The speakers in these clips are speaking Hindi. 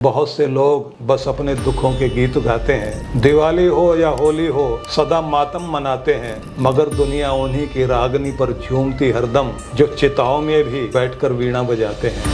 बहुत से लोग बस अपने दुखों के गीत गाते हैं। दिवाली हो या होली हो सदा मातम मनाते हैं, मगर दुनिया उन्हीं की रागनी पर झूमती हरदम जो चिताओं में भी बैठकर वीणा बजाते हैं।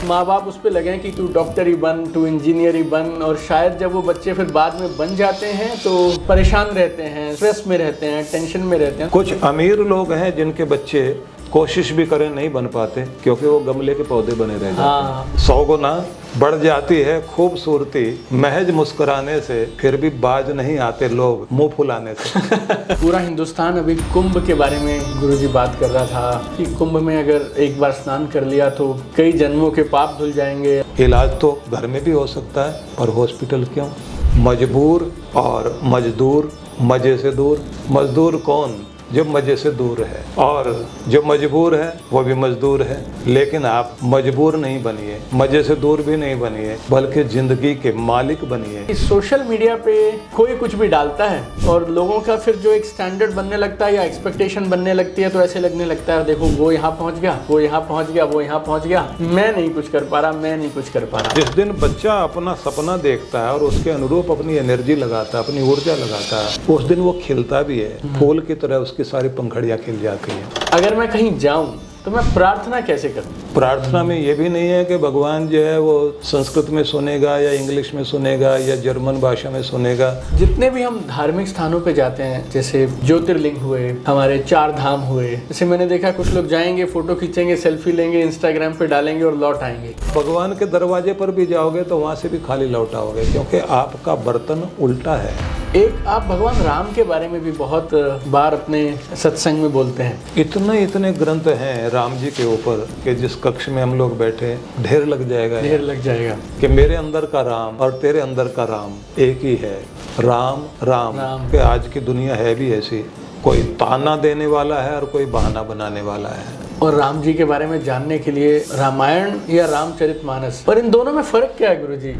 माँ बाप उस पर लगे कि तू डॉक्टर ही बन, तू इंजीनियर ही बन, और शायद जब वो बच्चे फिर बाद में बन जाते हैं तो परेशान रहते हैं, स्ट्रेस में रहते हैं, टेंशन में रहते हैं। कुछ अमीर लोग हैं जिनके बच्चे कोशिश भी करें नहीं बन पाते क्योंकि वो गमले के पौधे बने रह जाते हैं। 100 गुना बढ़ जाती है खूबसूरती महज मुस्कुराने से, फिर भी बाज नहीं आते लोग मुंह फुलाने से। पूरा हिंदुस्तान अभी कुंभ के बारे में गुरुजी बात कर रहा था कि कुंभ में अगर एक बार स्नान कर लिया तो कई जन्मों के पाप धुल जाएंगे। इलाज तो घर में भी हो सकता है, पर हॉस्पिटल क्यों? मजबूर और मजदूर मजे से दूर। मजदूर कौन? जो मजे से दूर है, और जो मजबूर है वो भी मजदूर है। लेकिन आप मजबूर नहीं बनिए, मजे से दूर भी नहीं बनिए, बल्कि जिंदगी के मालिक बनिए। सोशल मीडिया पे कोई कुछ भी डालता है और लोगों का फिर जो एक स्टैंडर्ड बनने लगता है या एक्सपेक्टेशन बनने लगती है, तो ऐसे लगने लगता है देखो वो यहाँ पहुँच गया, वो यहाँ पहुँच गया, वो यहाँ पहुँच गया, मैं नहीं कुछ कर पा रहा, मैं नहीं कुछ कर पा रहा। जिस दिन बच्चा अपना सपना देखता है और उसके अनुरूप अपनी एनर्जी लगाता है, अपनी ऊर्जा लगाता है, उस दिन वो खिलता भी है। फूल की तरह उसकी सारी पंखड़ियां खिल जाती हैं। अगर मैं कहीं जाऊं तो मैं प्रार्थना कैसे करूं? प्रार्थना में ये भी नहीं है कि भगवान जो है वो संस्कृत में सुनेगा या इंग्लिश में सुनेगा या जर्मन भाषा में सुनेगा। जितने भी हम धार्मिक स्थानों पे जाते हैं, जैसे ज्योतिर्लिंग हुए, हमारे 4 धाम हुए, जैसे मैंने देखा कुछ लोग जाएंगे, फोटो खींचेंगे, सेल्फी लेंगे, इंस्टाग्राम पे डालेंगे और लौट आएंगे। भगवान के दरवाजे पर भी जाओगे तो वहाँ से भी खाली लौट आओगे, क्योंकि आपका बर्तन उल्टा है। एक आप भगवान राम के बारे में भी बहुत बार अपने सत्संग में बोलते हैं। इतने ग्रंथ हैं राम जी के ऊपर कि जिस कक्ष में हम लोग बैठे ढेर लग जाएगा, ढेर लग जाएगा कि मेरे अंदर का राम और तेरे अंदर का राम एक ही है। राम राम, राम। कि आज की दुनिया है भी ऐसी, कोई ताना देने वाला है और कोई बहाना बनाने वाला है। और राम जी के बारे में जानने के लिए रामायण या रामचरितमानस, पर इन दोनों में फर्क क्या है गुरुजी?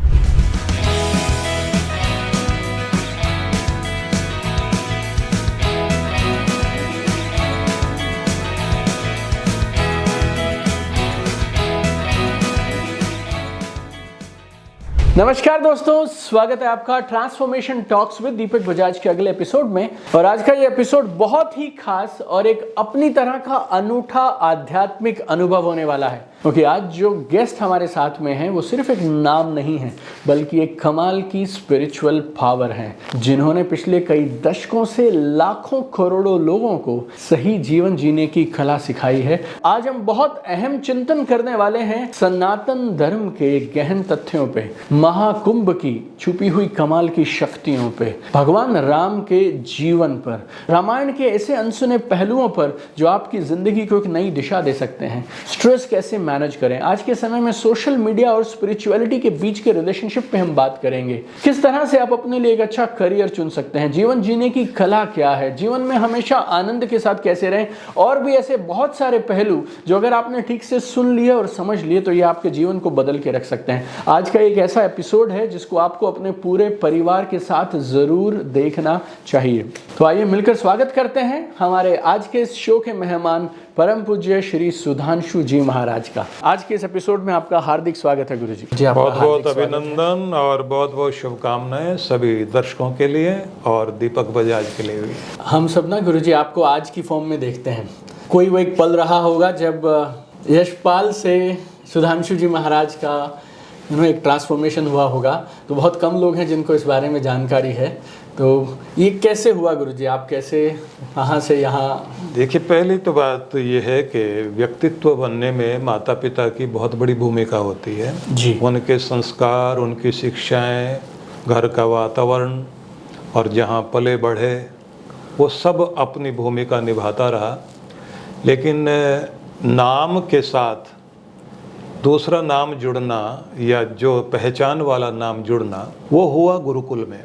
नमस्कार दोस्तों, स्वागत है आपका ट्रांसफॉर्मेशन टॉक्स विद दीपक बजाज के अगले एपिसोड में। और आज का ये एपिसोड बहुत ही खास और एक अपनी तरह का अनूठा आध्यात्मिक अनुभव होने वाला है, क्योंकि आज जो गेस्ट हमारे साथ में हैं वो सिर्फ एक नाम नहीं है, बल्कि एक कमाल की स्पिरिचुअल पावर है, जिन्होंने पिछले कई दशकों से लाखों करोड़ों लोगों को सही जीवन जीने की कला सिखाई है। आज हम बहुत अहम चिंतन करने वाले हैं सनातन धर्म के गहन तथ्यों पे, महाकुंभ की छुपी हुई कमाल की शक्तियों पे, भगवान राम के जीवन पर, रामायण के ऐसे अनसुने पहलुओं पर जो आपकी जिंदगी को एक नई दिशा दे सकते हैं, स्ट्रेस कैसे मैनेज करें, आज के समय में सोशल मीडिया और स्पिरिचुअलिटी के बीच के रिलेशनशिप पे हम बात करेंगे, किस तरह से आप अपने लिए एक अच्छा करियर चुन सकते हैं, जीवन जीने की कला क्या है, जीवन में हमेशा आनंद के साथ कैसे रहें, और भी ऐसे बहुत सारे पहलू जो अगर आपने ठीक से सुन लिए और समझ लिए तो ये आपके जीवन को बदल के रख सकते हैं। आज का एक ऐसा एपिसोड है जिसको आपको अपने पूरे परिवार के साथ जरूर देखना चाहिए। तो आइए मिलकर स्वागत करते हैं हमारे आज के इस शो के मेहमान परम पूज्य श्री सुधांशु जी महाराज का। आज के इस एपिसोड में आपका हार्दिक स्वागत है गुरुजी। बहुत बहुत अभिनंदन और बहुत बहुत शुभकामनाएं सभी दर्शकों के लिए और दीपक बजाज के लिए भी। हम सब ना गुरुजी आपको आज की फॉर्म में देखते हैं। कोई वो एक पल रहा होगा जब यशपाल से सुधांशु जी महाराज का एक ट्रांसफॉर्मेशन हुआ होगा, तो बहुत कम लोग हैं जिनको इस बारे में जानकारी है। तो ये कैसे हुआ गुरुजी? आप कैसे वहाँ से यहाँ? देखिए, पहली तो बात तो ये है कि व्यक्तित्व बनने में माता पिता की बहुत बड़ी भूमिका होती है जी। उनके संस्कार, उनकी शिक्षाएं, घर का वातावरण और जहाँ पले बढ़े, वो सब अपनी भूमिका निभाता रहा। लेकिन नाम के साथ दूसरा नाम जुड़ना या जो पहचान वाला नाम जुड़ना, वो हुआ गुरुकुल में।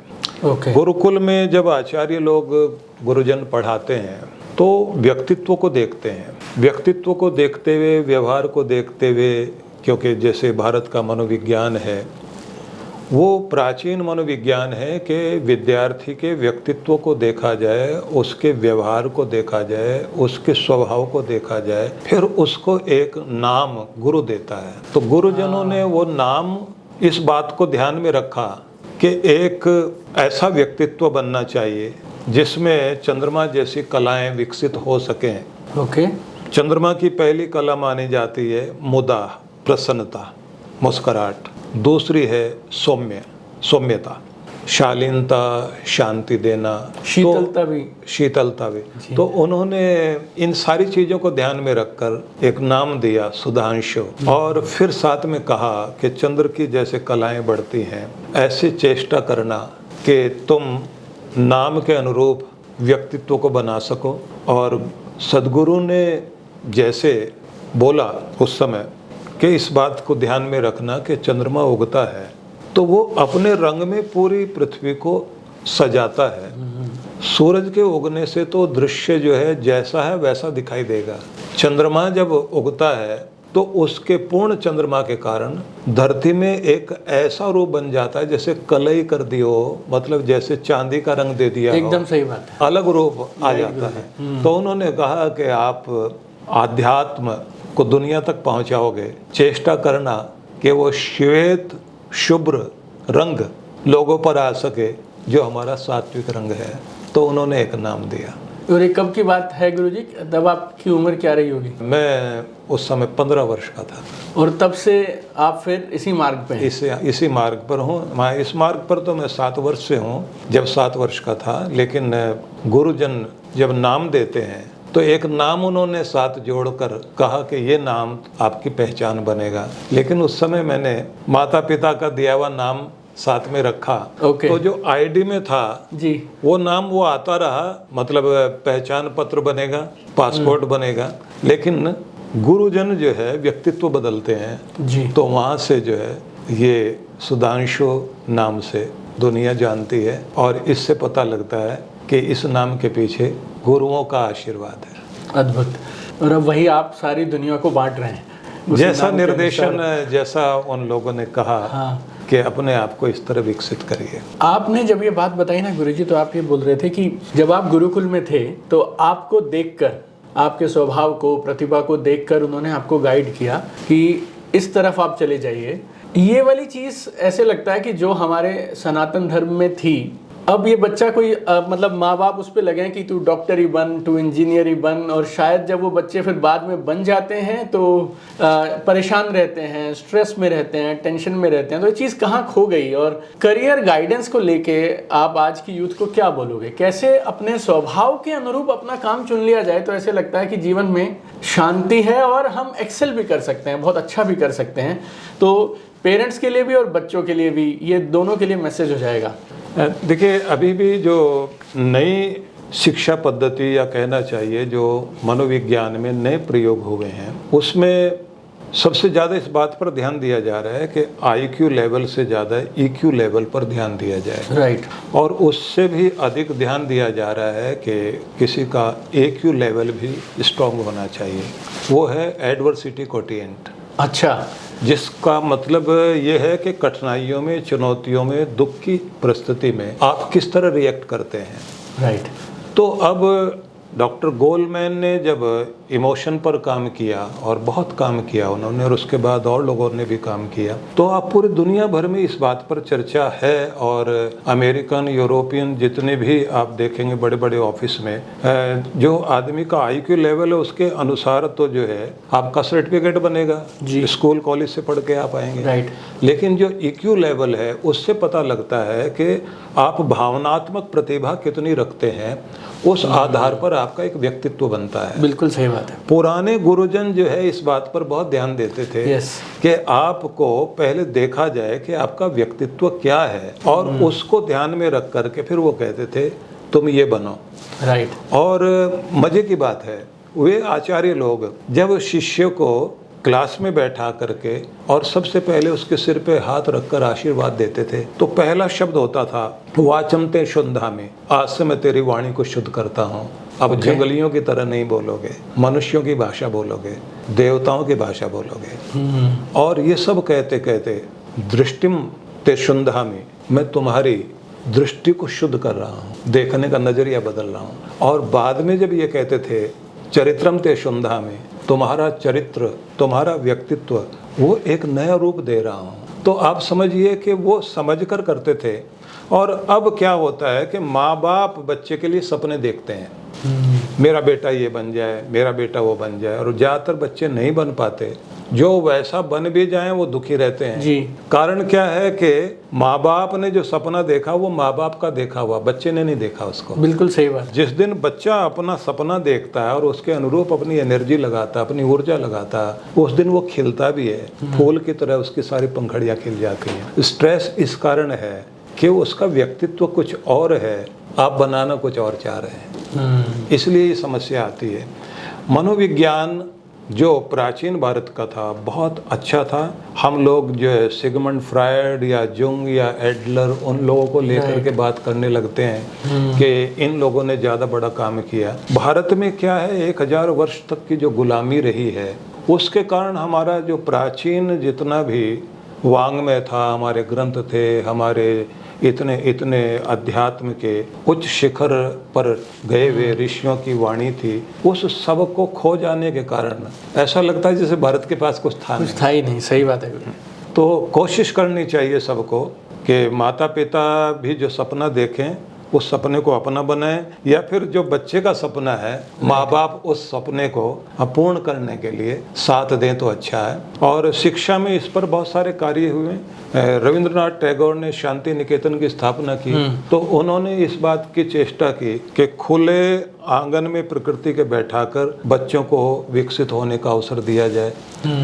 गुरुकुल में जब आचार्य लोग गुरुजन पढ़ाते हैं तो व्यक्तित्व को देखते हैं, व्यक्तित्व को देखते हुए, व्यवहार को देखते हुए, क्योंकि जैसे भारत का मनोविज्ञान है वो प्राचीन मनोविज्ञान है कि विद्यार्थी के व्यक्तित्व को देखा जाए, उसके व्यवहार को देखा जाए, उसके स्वभाव को देखा जाए, फिर उसको एक नाम गुरु देता है। तो गुरुजनों ने वो नाम इस बात को ध्यान में रखा कि एक ऐसा व्यक्तित्व बनना चाहिए जिसमें चंद्रमा जैसी कलाएं विकसित हो सकें। ओके। चंद्रमा की पहली कला मानी जाती है मुदा, प्रसन्नता, मुस्कुराहट। दूसरी है सौम्यता, शालीनता, शांति देना, शीतलता भी। तो उन्होंने इन सारी चीज़ों को ध्यान में रखकर एक नाम दिया सुधांशु, और फिर साथ में कहा कि चंद्र की जैसे कलाएं बढ़ती हैं, ऐसी चेष्टा करना कि तुम नाम के अनुरूप व्यक्तित्व को बना सको। और सदगुरु ने जैसे बोला उस समय कि इस बात को ध्यान में रखना कि चंद्रमा उगता है तो वो अपने रंग में पूरी पृथ्वी को सजाता है। सूरज के उगने से तो दृश्य जो है जैसा है वैसा दिखाई देगा। चंद्रमा जब उगता है तो उसके पूर्ण चंद्रमा के कारण धरती में एक ऐसा रूप बन जाता है जैसे कलई कर दी हो, मतलब जैसे चांदी का रंग दे दिया हो। एकदम सही बात है, अलग रूप आ जाता है। तो उन्होंने कहा कि आप आध्यात्म को दुनिया तक पहुंचाओगे, चेष्टा करना कि वो श्वेत शुभ्र रंग लोगों पर आ सके जो हमारा सात्विक रंग है। तो उन्होंने एक नाम दिया। और ये कब की बात है गुरुजी? तब आपकी उम्र क्या रही होगी? मैं उस समय 15 वर्ष का था। और तब से आप फिर इसी मार्ग पे हैं? इसी मार्ग पर हूँ। मैं इस मार्ग पर तो मैं 7 वर्ष से हूँ, जब 7 वर्ष का था। लेकिन गुरुजन जब नाम देते हैं तो एक नाम उन्होंने साथ जोड़कर कहा कि ये नाम आपकी पहचान बनेगा। लेकिन उस समय मैंने माता पिता का दिया हुआ नाम साथ में रखा। तो जो आईडी में था जी, वो नाम वो आता रहा, मतलब पहचान पत्र बनेगा, पासपोर्ट बनेगा। लेकिन गुरुजन जो है व्यक्तित्व बदलते हैं जी। तो वहाँ से जो है ये सुधांशु नाम से दुनिया जानती है, और इससे पता लगता है कि इस नाम के पीछे गुरुओं का आशीर्वाद है। अद्भुत। और अब वही आप सारी दुनिया को बांट रहे हैं, जैसा निर्देशन, जैसा उन लोगों ने कहा। हाँ। कि अपने आप को इस तरह विकसित करिए। आपने जब ये बात बताई ना गुरुजी, तो आप ये बोल रहे थे कि जब आप गुरुकुल में थे तो आपको देखकर, आपके स्वभाव को, प्रतिभा को देखकर उन्होंने आपको गाइड किया कि इस तरफ आप चले जाइए। ये वाली चीज़ ऐसे लगता है कि जो हमारे सनातन धर्म में थी, अब ये बच्चा कोई मतलब माँ बाप उस पर लगे कि तू डॉक्टर ही बन, तू इंजीनियर ही बन, और शायद जब वो बच्चे फिर बाद में बन जाते हैं तो परेशान रहते हैं, स्ट्रेस में रहते हैं, टेंशन में रहते हैं। तो ये चीज़ कहाँ खो गई? और करियर गाइडेंस को लेके आप आज की यूथ को क्या बोलोगे? कैसे अपने स्वभाव के अनुरूप अपना काम चुन लिया जाए तो ऐसे लगता है कि जीवन में शांति है और हम एक्सेल भी कर सकते हैं, बहुत अच्छा भी कर सकते हैं। तो पेरेंट्स के लिए भी और बच्चों के लिए भी, ये दोनों के लिए मैसेज हो जाएगा। देखिए, अभी भी जो नई शिक्षा पद्धति, या कहना चाहिए जो मनोविज्ञान में नए प्रयोग हुए हैं, उसमें सबसे ज़्यादा इस बात पर ध्यान दिया जा रहा है कि IQ लेवल से ज़्यादा EQ लेवल पर ध्यान दिया जाए। राइट। और उससे भी अधिक ध्यान दिया जा रहा है कि किसी का AQ लेवल भी स्ट्रॉन्ग होना चाहिए। वो है एडवर्सिटी कोटिएंट। अच्छा। जिसका मतलब ये है कि कठिनाइयों में, चुनौतियों में, दुख की परिस्थिति में आप किस तरह रिएक्ट करते हैं। राइट। तो अब डॉक्टर गोलमैन ने जब इमोशन पर काम किया, और बहुत काम किया उन्होंने, और उसके बाद और लोगों ने भी काम किया, तो अब पूरी दुनिया भर में इस बात पर चर्चा है। और अमेरिकन, यूरोपियन, जितने भी आप देखेंगे बड़े बड़े ऑफिस में, जो आदमी का IQ लेवल है उसके अनुसार तो जो है आपका सर्टिफिकेट बनेगा, स्कूल कॉलेज से पढ़ के आप आएंगे। राइट। लेकिन जो EQ लेवल है उससे पता लगता है कि आप भावनात्मक प्रतिभा कितनी रखते हैं, उस आधार पर आपका एक व्यक्तित्व बनता है। बिल्कुल सही बात है। पुराने गुरुजन जो है इस बात पर बहुत ध्यान देते थे कि आपको पहले देखा जाए कि आपका व्यक्तित्व क्या है, और उसको ध्यान में रख करके फिर वो कहते थे तुम ये बनो। राइट। और मजे की बात है, वे आचार्य लोग जब शिष्य को क्लास में बैठा करके और सबसे पहले उसके सिर पे हाथ रखकर आशीर्वाद देते थे, तो पहला शब्द होता था वाचमते शुद्धा में, आज से मैं तेरी वाणी को शुद्ध करता हूँ। अब जंगलियों की तरह नहीं बोलोगे, मनुष्यों की भाषा बोलोगे, देवताओं की भाषा बोलोगे। और ये सब कहते कहते दृष्टिम तेशुंधामि, मैं तुम्हारी दृष्टि को शुद्ध कर रहा हूँ, देखने का नजरिया बदल रहा हूँ। और बाद में जब ये कहते थे चरित्रम तेशुंधामि, तुम्हारा चरित्र, तुम्हारा व्यक्तित्व, वो एक नया रूप दे रहा हूँ। तो आप समझिए कि वो समझ कर करते थे। और अब क्या होता है कि माँ बाप बच्चे के लिए सपने देखते हैं, मेरा बेटा ये बन जाए, मेरा बेटा वो बन जाए, और ज़्यादातर बच्चे नहीं बन पाते। जो वैसा बन भी जाएं वो दुखी रहते हैं जी। कारण क्या है कि माँ बाप ने जो सपना देखा वो माँ बाप का देखा हुआ, बच्चे ने नहीं देखा उसको। बिल्कुल सही बात। जिस दिन बच्चा अपना सपना देखता है और उसके अनुरूप अपनी एनर्जी लगाता है, अपनी ऊर्जा लगाता है, उस दिन वो खिलता भी है, फूल की तरह उसकी सारी पंखड़ियाँ खिल जाती हैं। स्ट्रेस इस कारण है कि उसका व्यक्तित्व कुछ और है, आप बनाना कुछ और चाह रहे हैं, इसलिए ये समस्या आती है। मनोविज्ञान जो प्राचीन भारत का था बहुत अच्छा था। हम लोग जो है सिगमंड फ्रायड या जुंग या एडलर, उन लोगों को लेकर के बात करने लगते हैं कि इन लोगों ने ज़्यादा बड़ा काम किया। भारत में क्या है, 1000 वर्ष तक की जो गुलामी रही है, उसके कारण हमारा जो प्राचीन जितना भी वांग्मय था, हमारे ग्रंथ थे, हमारे इतने अध्यात्म के उच्च शिखर पर गए हुए ऋषियों की वाणी थी, उस सब को खो जाने के कारण ऐसा लगता है जैसे भारत के पास कुछ था ही नहीं। सही बात है। तो कोशिश करनी चाहिए सबको कि माता पिता भी जो सपना देखें उस सपने को अपना बनाएं, या फिर जो बच्चे का सपना है माँ बाप उस सपने को पूर्ण करने के लिए साथ दें तो अच्छा है। और शिक्षा में इस पर बहुत सारे कार्य हुए। रविंद्रनाथ टैगोर ने शांति निकेतन की स्थापना की, तो उन्होंने इस बात की चेष्टा की कि खुले आंगन में प्रकृति के बैठाकर बच्चों को विकसित होने का अवसर दिया जाए।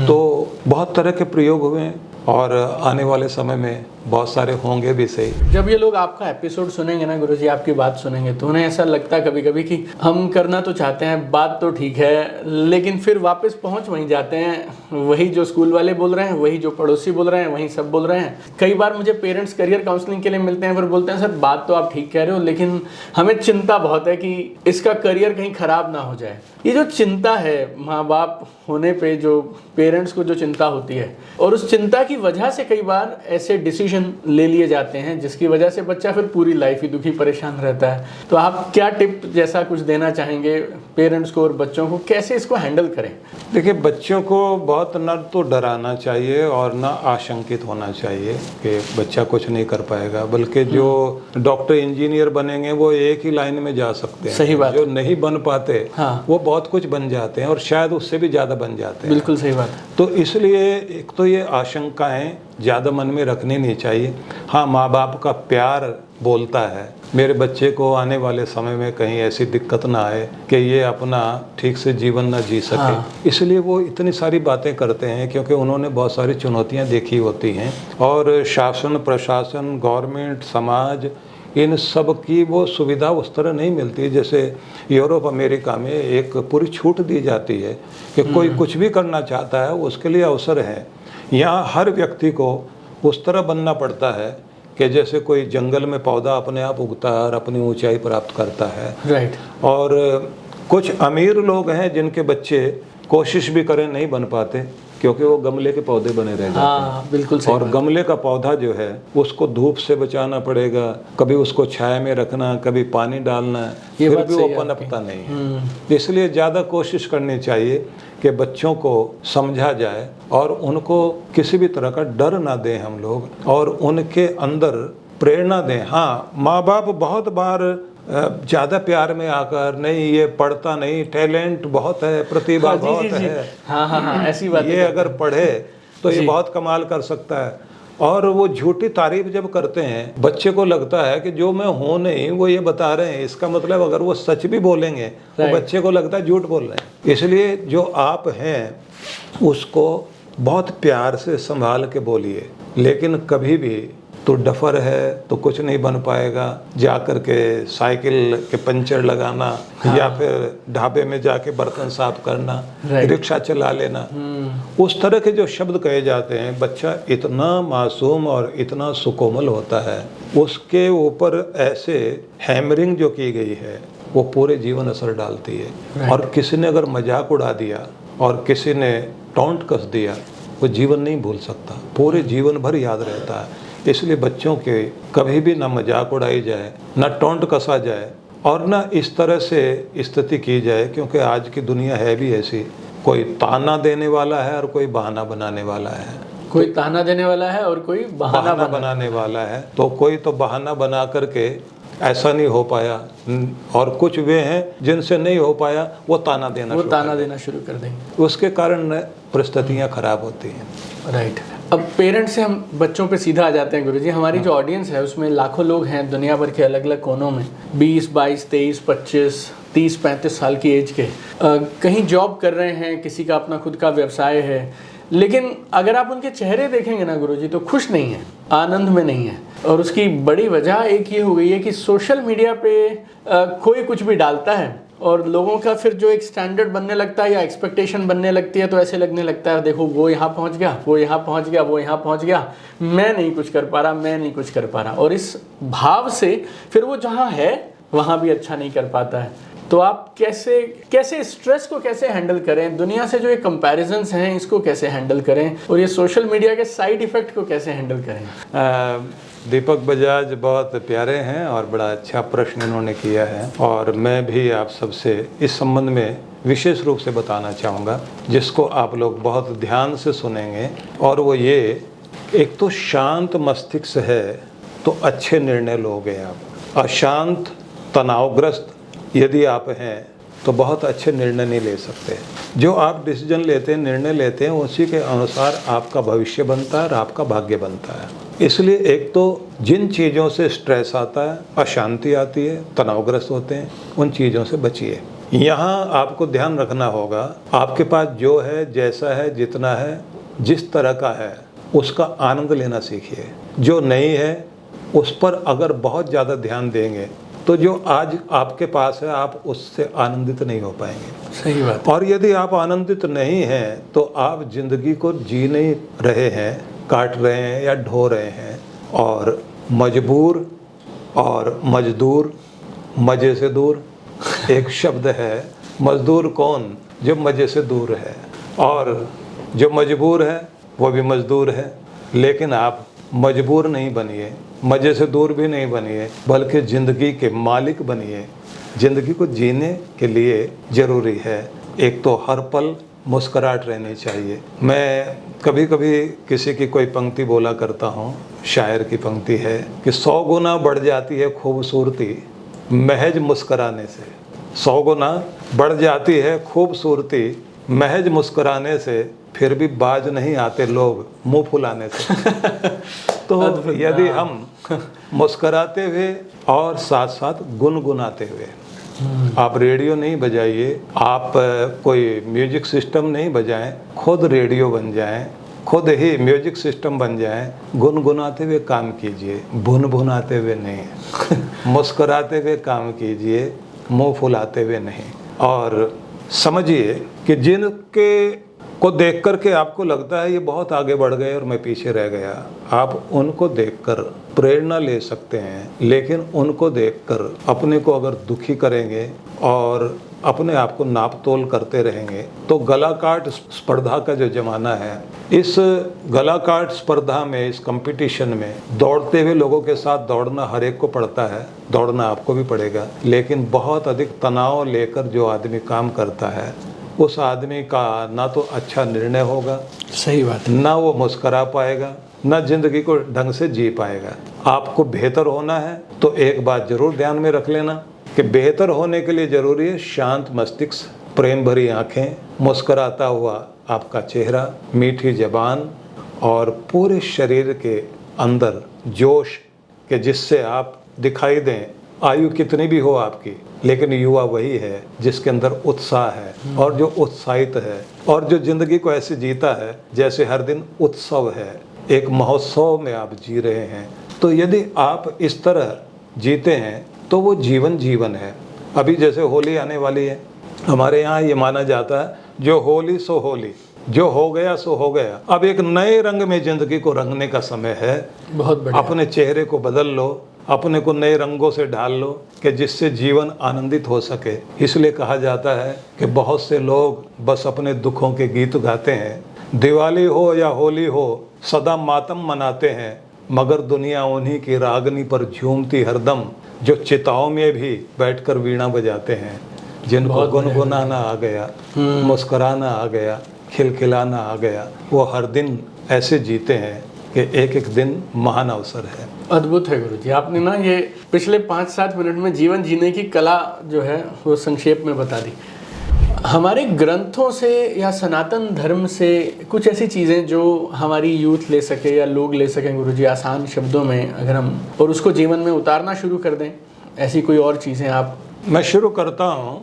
तो बहुत तरह के प्रयोग हुए और आने वाले समय में बहुत सारे होंगे भी सही। जब ये लोग आपका एपिसोड सुनेंगे ना गुरुजी, आपकी बात सुनेंगे, तो उन्हें ऐसा लगता है कभी कभी कि हम करना तो चाहते हैं, बात तो ठीक है, लेकिन फिर वापस पहुंच वहीं जाते हैं। वही जो स्कूल वाले बोल रहे हैं, वही जो पड़ोसी बोल रहे हैं, वही सब बोल रहे हैं। कई बार मुझे पेरेंट्स करियर काउंसलिंग के लिए मिलते हैं, फिर बोलते हैं सर बात तो आप ठीक कह रहे हो, लेकिन हमें चिंता बहुत है कि इसका करियर कहीं खराब ना हो जाए। ये जो चिंता है माँ बाप होने पे, जो पेरेंट्स को जो चिंता होती है, और उस चिंता की वजह से कई बार ऐसे डिसीजन ले लिए जाते हैं जिसकी वजह से बच्चा फिर पूरी लाइफ ही दुखी परेशान रहता है। तो आप क्या टिप जैसा कुछ देना चाहेंगे पेरेंट्स को और बच्चों को, कैसे इसको हैंडल करें? देखिए, बच्चों को बहुत ना तो डराना चाहिए और ना आशंकित होना चाहिए कि बच्चा कुछ नहीं कर पाएगा, बल्कि जो डॉक्टर इंजीनियर बनेंगे वो एक ही लाइन में जा सकते हैं। सही बात। जो नहीं बन पाते वो बहुत कुछ बन जाते हैं और शायद उससे भी ज़्यादा बन जाते हैं। बिल्कुल सही बात। तो इसलिए एक तो ये आशंकाएं ज़्यादा मन में रखनी नहीं चाहिए। हाँ, माँ बाप का प्यार बोलता है मेरे बच्चे को आने वाले समय में कहीं ऐसी दिक्कत ना आए कि ये अपना ठीक से जीवन ना जी सके। इसलिए वो इतनी सारी बातें करते हैं क्योंकि उन्होंने बहुत सारी चुनौतियां देखी होती हैं। और शासन, प्रशासन, गवर्नमेंट, समाज, इन सब की वो सुविधा उस तरह नहीं मिलती। जैसे यूरोप अमेरिका में एक पूरी छूट दी जाती है कि कोई कुछ भी करना चाहता है उसके लिए अवसर है। यहाँ हर व्यक्ति को उस तरह बनना पड़ता है कि जैसे कोई जंगल में पौधा अपने आप उगता है और अपनी ऊंचाई प्राप्त करता है। राइट। और कुछ अमीर लोग हैं जिनके बच्चे कोशिश भी करें नहीं बन पाते क्योंकि वो गमले के पौधे बने रह जाते हैं। बिल्कुल सही। और गमले का पौधा जो है उसको धूप से बचाना पड़ेगा, कभी उसको छाया में रखना, कभी पानी डालना, फिर भी वो पनपता नहीं है। इसलिए ज़्यादा कोशिश करनी चाहिए कि बच्चों को समझा जाए और उनको किसी भी तरह का डर ना दें हम लोग, और उनके अंदर प्रेरणा दें। हाँ, माँ बाप बहुत बार ज़्यादा प्यार में आकर, नहीं ये पढ़ता नहीं, टैलेंट बहुत है, प्रतिभा बहुत है, हाँ, ऐसी बात, ये अगर पढ़े तो ये बहुत कमाल कर सकता है, और वो झूठी तारीफ जब करते हैं बच्चे को लगता है कि जो मैं हूँ नहीं वो ये बता रहे हैं, इसका मतलब अगर वो सच भी बोलेंगे तो बच्चे को लगता है झूठ बोल रहे हैं। इसलिए जो आप हैं उसको बहुत प्यार से संभाल के बोलिए, लेकिन कभी भी तो डफर है तो कुछ नहीं बन पाएगा, जा कर के साइकिल के पंचर लगाना, या फिर ढाबे में जाके बर्तन साफ करना, रिक्शा चला लेना, उस तरह के जो शब्द कहे जाते हैं, बच्चा इतना मासूम और इतना सुकोमल होता है, उसके ऊपर ऐसे हैमरिंग जो की गई है वो पूरे जीवन असर डालती है। और किसी ने अगर मजाक उड़ा दिया और किसी ने टॉन्ट कस दिया, वो जीवन नहीं भूल सकता, पूरे जीवन भर याद रहता है। इसलिए बच्चों के कभी भी ना मजाक उड़ाई जाए, ना टोंट कसा जाए और ना इस तरह से स्थिति की जाए, क्योंकि आज की दुनिया है भी ऐसी, कोई ताना देने वाला है और कोई बहाना बनाने वाला है। कोई ताना देने वाला है और कोई बहाना बनाने वाला है। तो कोई तो बहाना बना करके ऐसा नहीं हो पाया, और कुछ वे हैं जिनसे नहीं हो पाया वो ताना देना शुरू कर देंगे। उसके कारण परिस्थितियाँ खराब होती हैं। राइट। अब पेरेंट्स से हम बच्चों पे सीधा आ जाते हैं गुरुजी। हमारी जो ऑडियंस है उसमें लाखों लोग हैं दुनिया भर के अलग अलग कोनों में, 20, 22, 23, 25, 30, 35 साल की एज के, कहीं जॉब कर रहे हैं, किसी का अपना खुद का व्यवसाय है, लेकिन अगर आप उनके चेहरे देखेंगे ना गुरुजी तो खुश नहीं है, आनंद में नहीं है। और उसकी बड़ी वजह एक ये हो गई है कि सोशल मीडिया पे कोई कुछ भी डालता है और लोगों का फिर जो एक स्टैंडर्ड बनने लगता है या एक्सपेक्टेशन बनने लगती है, तो ऐसे लगने लगता है देखो वो यहाँ पहुँच गया, वो यहाँ पहुँच गया, वो यहाँ पहुँच गया, मैं नहीं कुछ कर पा रहा, मैं नहीं कुछ कर पा रहा। और इस भाव से फिर वो जहाँ है वहाँ भी अच्छा नहीं कर पाता है। तो आप कैसे स्ट्रेस को कैसे हैंडल करें, दुनिया से जो ये कंपैरिजंस हैं इसको कैसे हैंडल करें, और ये सोशल मीडिया के साइड इफ़ेक्ट को कैसे हैंडल करें? दीपक बजाज बहुत प्यारे हैं और बड़ा अच्छा प्रश्न इन्होंने किया है, और मैं भी आप सबसे इस संबंध में विशेष रूप से बताना चाहूँगा, जिसको आप लोग बहुत ध्यान से सुनेंगे। और वो ये, एक तो शांत मस्तिष्क है तो अच्छे निर्णय लोगे आप। अशांत, तनावग्रस्त यदि आप हैं तो बहुत अच्छे निर्णय नहीं ले सकते। जो आप डिसीजन लेते हैं, निर्णय लेते हैं, उसी के अनुसार आपका भविष्य बनता है और आपका भाग्य बनता है। इसलिए एक तो जिन चीज़ों से स्ट्रेस आता है, अशांति आती है, तनावग्रस्त होते हैं, उन चीज़ों से बचिए। यहाँ आपको ध्यान रखना होगा, आपके पास जो है, जैसा है, जितना है, जिस तरह का है, उसका आनंद लेना सीखिए। जो नहीं है उस पर अगर बहुत ज़्यादा ध्यान देंगे तो जो आज आपके पास है आप उससे आनंदित नहीं हो पाएंगे। सही बात। और यदि आप आनंदित नहीं हैं तो आप जिंदगी को जी नहीं रहे हैं, काट रहे हैं या ढो रहे हैं। और मजबूर और मजदूर मज़े से दूर, एक शब्द है, मजदूर कौन? जो मज़े से दूर है, और जो मजबूर है वो भी मजदूर है। लेकिन आप मजबूर नहीं बनिए, मज़े से दूर भी नहीं बनिए, बल्कि ज़िंदगी के मालिक बनिए। ज़िंदगी को जीने के लिए ज़रूरी है एक तो हर पल मुस्कुराहट रहनी चाहिए। मैं कभी कभी किसी की कोई पंक्ति बोला करता हूँ, शायर की पंक्ति है कि 100 गुना बढ़ जाती है खूबसूरती महज मुस्कुराने से। 100 गुना बढ़ जाती है खूबसूरती महज मुस्कुराने से, फिर भी बाज नहीं आते लोग मुंह फुलाने से। तो यदि हम मुस्कुराते हुए और साथ साथ गुनगुनाते हुए, आप रेडियो नहीं बजाइए, आप कोई म्यूजिक सिस्टम नहीं बजाएं, खुद रेडियो बन जाएं, खुद ही म्यूजिक सिस्टम बन जाएं, गुनगुनाते हुए काम कीजिए, भुनभुनाते हुए नहीं। मुस्कुराते हुए काम कीजिए, मुंह फुलाते हुए नहीं। और समझिए कि जिनके को देख कर के आपको लगता है ये बहुत आगे बढ़ गए और मैं पीछे रह गया, आप उनको देखकर प्रेरणा ले सकते हैं। लेकिन उनको देखकर अपने को अगर दुखी करेंगे और अपने आप को नाप तोल करते रहेंगे तो गला काट स्पर्धा का जो ज़माना है, इस गला काट स्पर्धा में, इस कंपटीशन में दौड़ते हुए लोगों के साथ दौड़ना हर एक को पड़ता है, दौड़ना आपको भी पड़ेगा। लेकिन बहुत अधिक तनाव लेकर जो आदमी काम करता है उस आदमी का ना तो अच्छा निर्णय होगा, सही बात, ना वो मुस्करा पाएगा, ना जिंदगी को ढंग से जी पाएगा। आपको बेहतर होना है तो एक बात जरूर ध्यान में रख लेना कि बेहतर होने के लिए ज़रूरी है शांत मस्तिष्क, प्रेम भरी आँखें, मुस्कराता हुआ आपका चेहरा, मीठी ज़बान और पूरे शरीर के अंदर जोश के जिससे आप दिखाई दें। आयु कितनी भी हो आपकी, लेकिन युवा वही है जिसके अंदर उत्साह है और जो उत्साहित है और जो ज़िंदगी को ऐसे जीता है जैसे हर दिन उत्सव है, एक महोत्सव में आप जी रहे हैं। तो यदि आप इस तरह जीते हैं तो वो जीवन है। अभी जैसे होली आने वाली है, हमारे यहाँ ये माना जाता है जो होली सो होली, जो हो गया सो हो गया। अब एक नए रंग में ज़िंदगी को रंगने का समय है। बहुत बढ़िया। अपने चेहरे को बदल लो, अपने को नए रंगों से ढाल लो कि जिससे जीवन आनंदित हो सके। इसलिए कहा जाता है कि बहुत से लोग बस अपने दुखों के गीत गाते हैं, दिवाली हो या होली हो सदा मातम मनाते हैं, मगर दुनिया उन्हीं की रागनी पर झूमती हरदम, जो चिताओं में भी बैठकर वीणा बजाते हैं, जिनको गुनगुनाना आ गया, मुस्कुराना आ गया, खिलखिलाना आ गया, वो हर दिन ऐसे जीते हैं कि एक एक दिन महान अवसर है। अद्भुत है गुरुजी, आपने ना ये पिछले 5-7 मिनट में जीवन जीने की कला जो है वो संक्षेप में बता दी। हमारे ग्रंथों से या सनातन धर्म से कुछ ऐसी चीज़ें जो हमारी यूथ ले सके या लोग ले सकें गुरुजी, आसान शब्दों में अगर हम और उसको जीवन में उतारना शुरू कर दें, ऐसी कोई और चीज़ें आप। मैं शुरू करता हूँ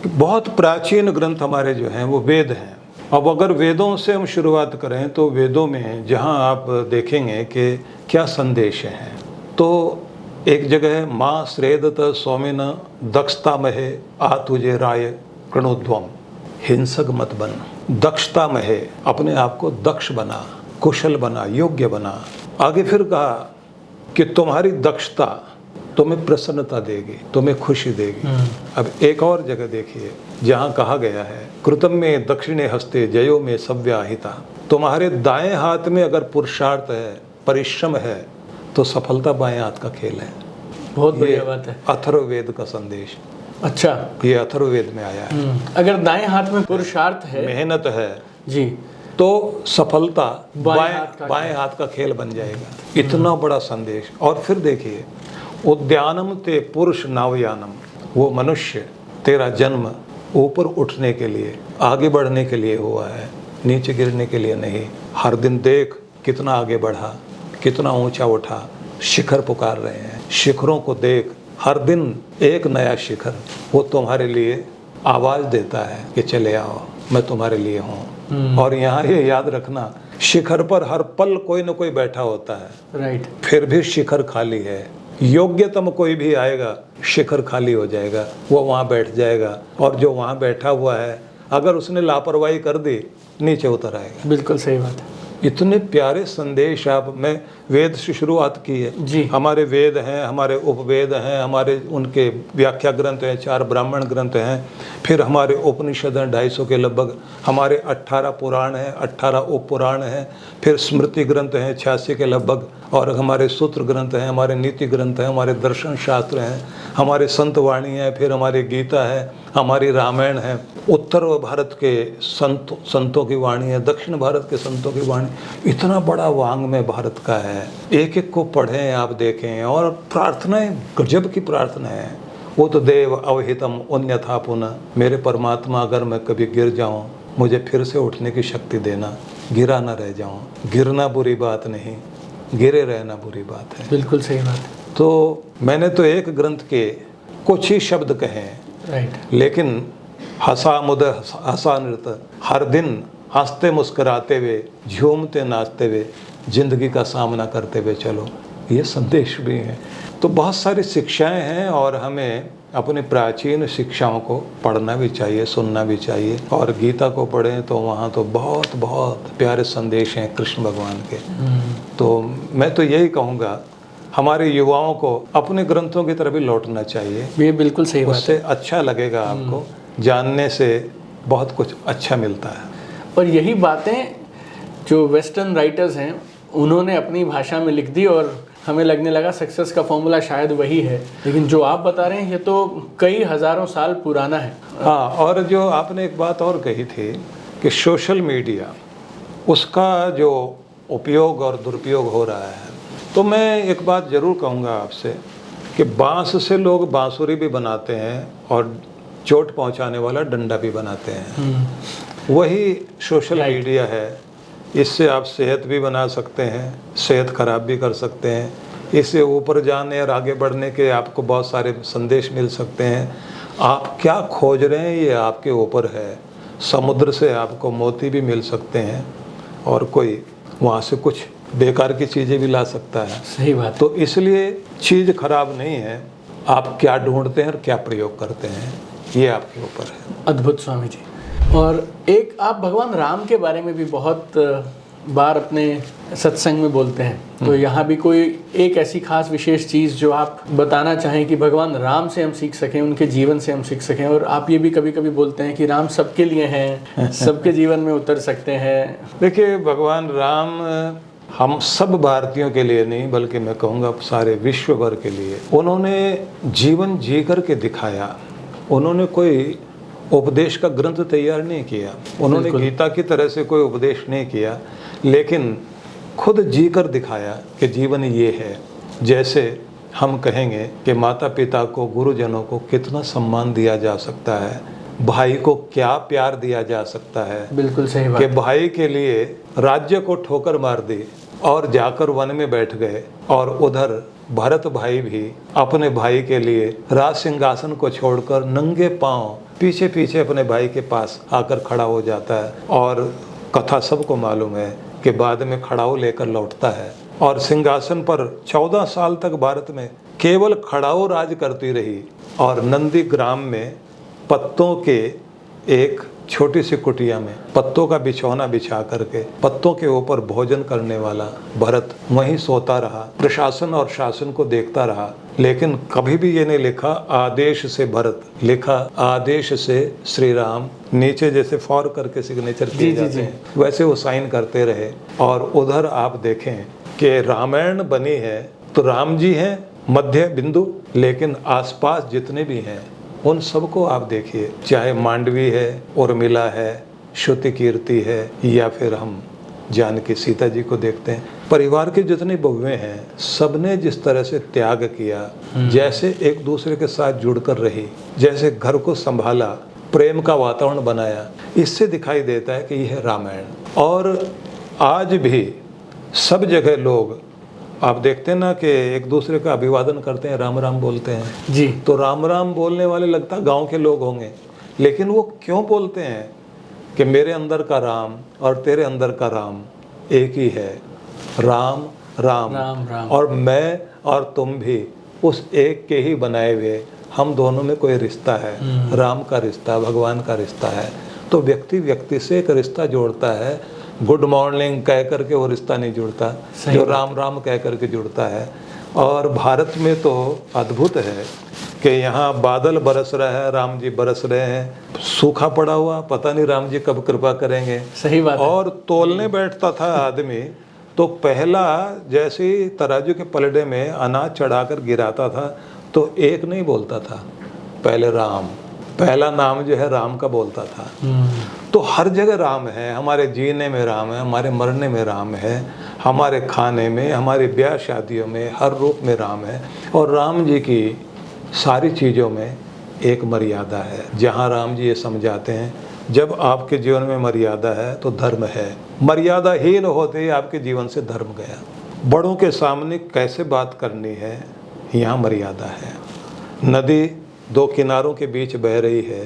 कि बहुत प्राचीन ग्रंथ हमारे जो हैं वो वेद हैं। अब अगर वेदों से हम शुरुआत करें तो वेदों में जहाँ आप देखेंगे कि क्या संदेश हैं, तो एक जगह है, माँ श्रेदत सौमिन दक्षता महे आ तुझे राय कृणोध्वम, हिंसक मत बन, दक्षता महे, अपने आप को दक्ष बना, कुशल बना, योग्य बना। आगे फिर कहा कि तुम्हारी दक्षता तुम्हें प्रसन्नता देगी, तुम्हें खुशी देगी। अब एक और जगह देखिए जहाँ कहा गया है, कृतम में दक्षिणे हस्ते जयो में सव्याहिता, तुम्हारे दाएं हाथ में अगर पुरुषार्थ है, परिश्रम है, तो सफलता बाएं हाथ का खेल है। बहुत बढ़िया बात है। अथर्ववेद का संदेश, अच्छा, ये अथर्ववेद में आया है। अगर दाएं हाथ में पुरुषार्थ है, मेहनत है जी, तो सफलता बाएं बाएं हाथ का खेल बन जाएगा। इतना बड़ा संदेश। और फिर देखिए, उद्यानम ते पुरुष नावयानम, वो मनुष्य तेरा जन्म ऊपर उठने के लिए, आगे बढ़ने के लिए हुआ है, नीचे गिरने के लिए नहीं। हर दिन देख कितना आगे बढ़ा, कितना ऊंचा उठा, शिखर पुकार रहे हैं, शिखरों को देख, हर दिन एक नया शिखर, वो तुम्हारे लिए आवाज देता है कि चले आओ, मैं तुम्हारे लिए हूँ। और यहाँ ये याद रखना, शिखर पर हर पल कोई न कोई बैठा होता है, राइट, फिर भी शिखर खाली है। योग्यतम कोई भी आएगा, शिखर खाली हो जाएगा, वो वहाँ बैठ जाएगा, और जो वहाँ बैठा हुआ है अगर उसने लापरवाही कर दी, नीचे उतर आएगा। बिल्कुल सही बात है। इतने प्यारे संदेश। आप, मैं वेद से शुरुआत की है जी। हमारे वेद हैं, हमारे उपवेद हैं, हमारे उनके व्याख्या ग्रंथ हैं, 4 ब्राह्मण ग्रंथ हैं, फिर हमारे उपनिषद हैं 250 के लगभग, हमारे 18 पुराण हैं, 18 उप पुराण हैं, फिर स्मृति ग्रंथ हैं 86 के लगभग, और हमारे सूत्र ग्रंथ हैं, हमारे नीति ग्रंथ हैं, हमारे दर्शन शास्त्र हैं, हमारे संत वाणी है, फिर हमारी गीता है, हमारी रामायण है, उत्तर भारत के संतों की वाणी है, दक्षिण भारत के संतों की वाणी। इतना बड़ा वांग्मय भारत का है, एक एक को पढ़ें, आप देखें। और प्रार्थनाएं गजब की प्रार्थना है। वो तो देव अवहितम अन्यथा पुनः, मेरे परमात्मा अगर मैं कभी गिर जाऊं, मुझे फिर से उठने की शक्ति देना, गिरा ना रह जाऊं। गिरना बुरी बात नहीं, गिरे रहना बुरी बात है। बिल्कुल सही बात है। तो मैंने तो एक ग्रंथ के कुछ ही शब्द कहे हैं, राइट, लेकिन हंसा मुद हंसा नृत्य, हर दिन हंसते मुस्कुराते हुए, झूमते नाचते हुए, जिंदगी का सामना करते हुए चलो, ये संदेश भी है। तो बहुत सारी शिक्षाएं हैं, और हमें अपनी प्राचीन शिक्षाओं को पढ़ना भी चाहिए, सुनना भी चाहिए। और गीता को पढ़ें तो वहाँ तो बहुत बहुत प्यारे संदेश हैं कृष्ण भगवान के। तो मैं तो यही कहूँगा, हमारे युवाओं को अपने ग्रंथों की तरफ भी लौटना चाहिए। ये बिल्कुल सही बात है। उससे अच्छा लगेगा, आपको जानने से बहुत कुछ अच्छा मिलता है। और यही बातें जो वेस्टर्न राइटर्स हैं उन्होंने अपनी भाषा में लिख दी, और हमें लगने लगा सक्सेस का फॉर्मूला शायद वही है, लेकिन जो आप बता रहे हैं ये तो कई हजारों साल पुराना है। हाँ, और जो आपने एक बात और कही थी कि सोशल मीडिया, उसका जो उपयोग और दुरुपयोग हो रहा है, तो मैं एक बात ज़रूर कहूँगा आपसे कि बांस से लोग बांसुरी भी बनाते हैं, और चोट पहुँचाने वाला डंडा भी बनाते हैं। वही सोशल मीडिया है। इससे आप सेहत भी बना सकते हैं, सेहत खराब भी कर सकते हैं। इससे ऊपर जाने और आगे बढ़ने के आपको बहुत सारे संदेश मिल सकते हैं। आप क्या खोज रहे हैं ये आपके ऊपर है। समुद्र से आपको मोती भी मिल सकते हैं, और कोई वहाँ से कुछ बेकार की चीज़ें भी ला सकता है। सही बात। तो इसलिए चीज़ खराब नहीं है, आप क्या ढूंढते हैं और क्या प्रयोग करते हैं, ये आपके ऊपर है। अद्भुत स्वामी जी। और एक आप भगवान राम के बारे में भी बहुत बार अपने सत्संग में बोलते हैं, तो यहाँ भी कोई एक ऐसी खास विशेष चीज़ जो आप बताना चाहें कि भगवान राम से हम सीख सकें, उनके जीवन से हम सीख सकें। और आप ये भी कभी कभी बोलते हैं कि राम सबके लिए हैं, सबके जीवन में उतर सकते हैं। देखिए, भगवान राम हम सब भारतीयों के लिए नहीं बल्कि मैं कहूँगा सारे विश्व भर के लिए उन्होंने जीवन जी कर के दिखाया। उन्होंने कोई उपदेश का ग्रंथ तैयार नहीं किया, उन्होंने गीता की तरह से कोई उपदेश नहीं किया, लेकिन खुद जी कर दिखाया कि जीवन ये है। जैसे हम कहेंगे कि माता पिता को, गुरुजनों को कितना सम्मान दिया जा सकता है, भाई को क्या प्यार दिया जा सकता है। बिल्कुल सही बात कि भाई के लिए राज्य को ठोकर मार दी और जाकर वन में बैठ गए, और उधर भरत भाई भी अपने भाई के लिए राज सिंहासन को छोड़कर नंगे पांव पीछे पीछे अपने भाई के पास आकर खड़ा हो जाता है। और कथा सबको मालूम है कि बाद में खड़ाऊ लेकर लौटता है, और सिंहासन पर 14 साल तक भारत में केवल खड़ाऊ राज करती रही। और नंदी ग्राम में पत्तों के एक छोटी सी कुटिया में पत्तों का बिछौना बिछा करके पत्तों के ऊपर भोजन करने वाला भरत वहीं सोता रहा, प्रशासन और शासन को देखता रहा। लेकिन कभी भी ये नहीं लिखा आदेश से भरत, लिखा आदेश से श्री राम। नीचे जैसे फॉर करके सिग्नेचर किए जाते हैं वैसे वो साइन करते रहे। और उधर आप देखें कि रामायण बनी है तो राम जी हैं मध्य बिंदु, लेकिन आसपास जितने भी हैं उन सबको आप देखिए, चाहे मांडवी है, उर्मिला है, श्रुति कीर्ति है, या फिर हम जानकी सीता जी को देखते हैं। परिवार के जितने बहुएं हैं सबने जिस तरह से त्याग किया, जैसे एक दूसरे के साथ जुड़कर रही, जैसे घर को संभाला, प्रेम का वातावरण बनाया, इससे दिखाई देता है कि यह है रामायण। और आज भी सब जगह लोग आप देखते हैं ना कि एक दूसरे का अभिवादन करते हैं, राम राम बोलते हैं जी। तो राम राम बोलने वाले लगता है गांव के लोग होंगे, लेकिन वो क्यों बोलते हैं कि मेरे अंदर का राम और तेरे अंदर का राम एक ही है, राम राम, राम राम। और मैं और तुम भी उस एक के ही बनाए हुए, हम दोनों में कोई रिश्ता है, राम का रिश्ता, भगवान का रिश्ता है। तो व्यक्ति व्यक्ति से एक रिश्ता जोड़ता है, गुड मॉर्निंग कह करके वो रिश्ता नहीं जुड़ता, जो राम राम कह करके जुड़ता है। और भारत में तो अद्भुत है कि यहाँ बादल बरस रहा है, राम जी बरस रहे हैं, सूखा पड़ा हुआ पता नहीं राम जी कब कृपा करेंगे। सही बात है। और तोलने बैठता था आदमी तो पहला जैसे ही तराजू के पलड़े में अनाज चढ़ाकर गिराता था तो एक नहीं बोलता था, पहले राम, पहला नाम जो है राम का बोलता था। तो हर जगह राम है, हमारे जीने में राम है, हमारे मरने में राम है, हमारे खाने में, हमारे ब्याह शादियों में, हर रूप में राम है। और राम जी की सारी चीज़ों में एक मर्यादा है, जहाँ राम जी ये समझाते हैं जब आपके जीवन में मर्यादा है तो धर्म है, मर्यादाहीन होते ही आपके जीवन से धर्म गया। बड़ों के सामने कैसे बात करनी है, यहाँ मर्यादा है। नदी दो किनारों के बीच बह रही है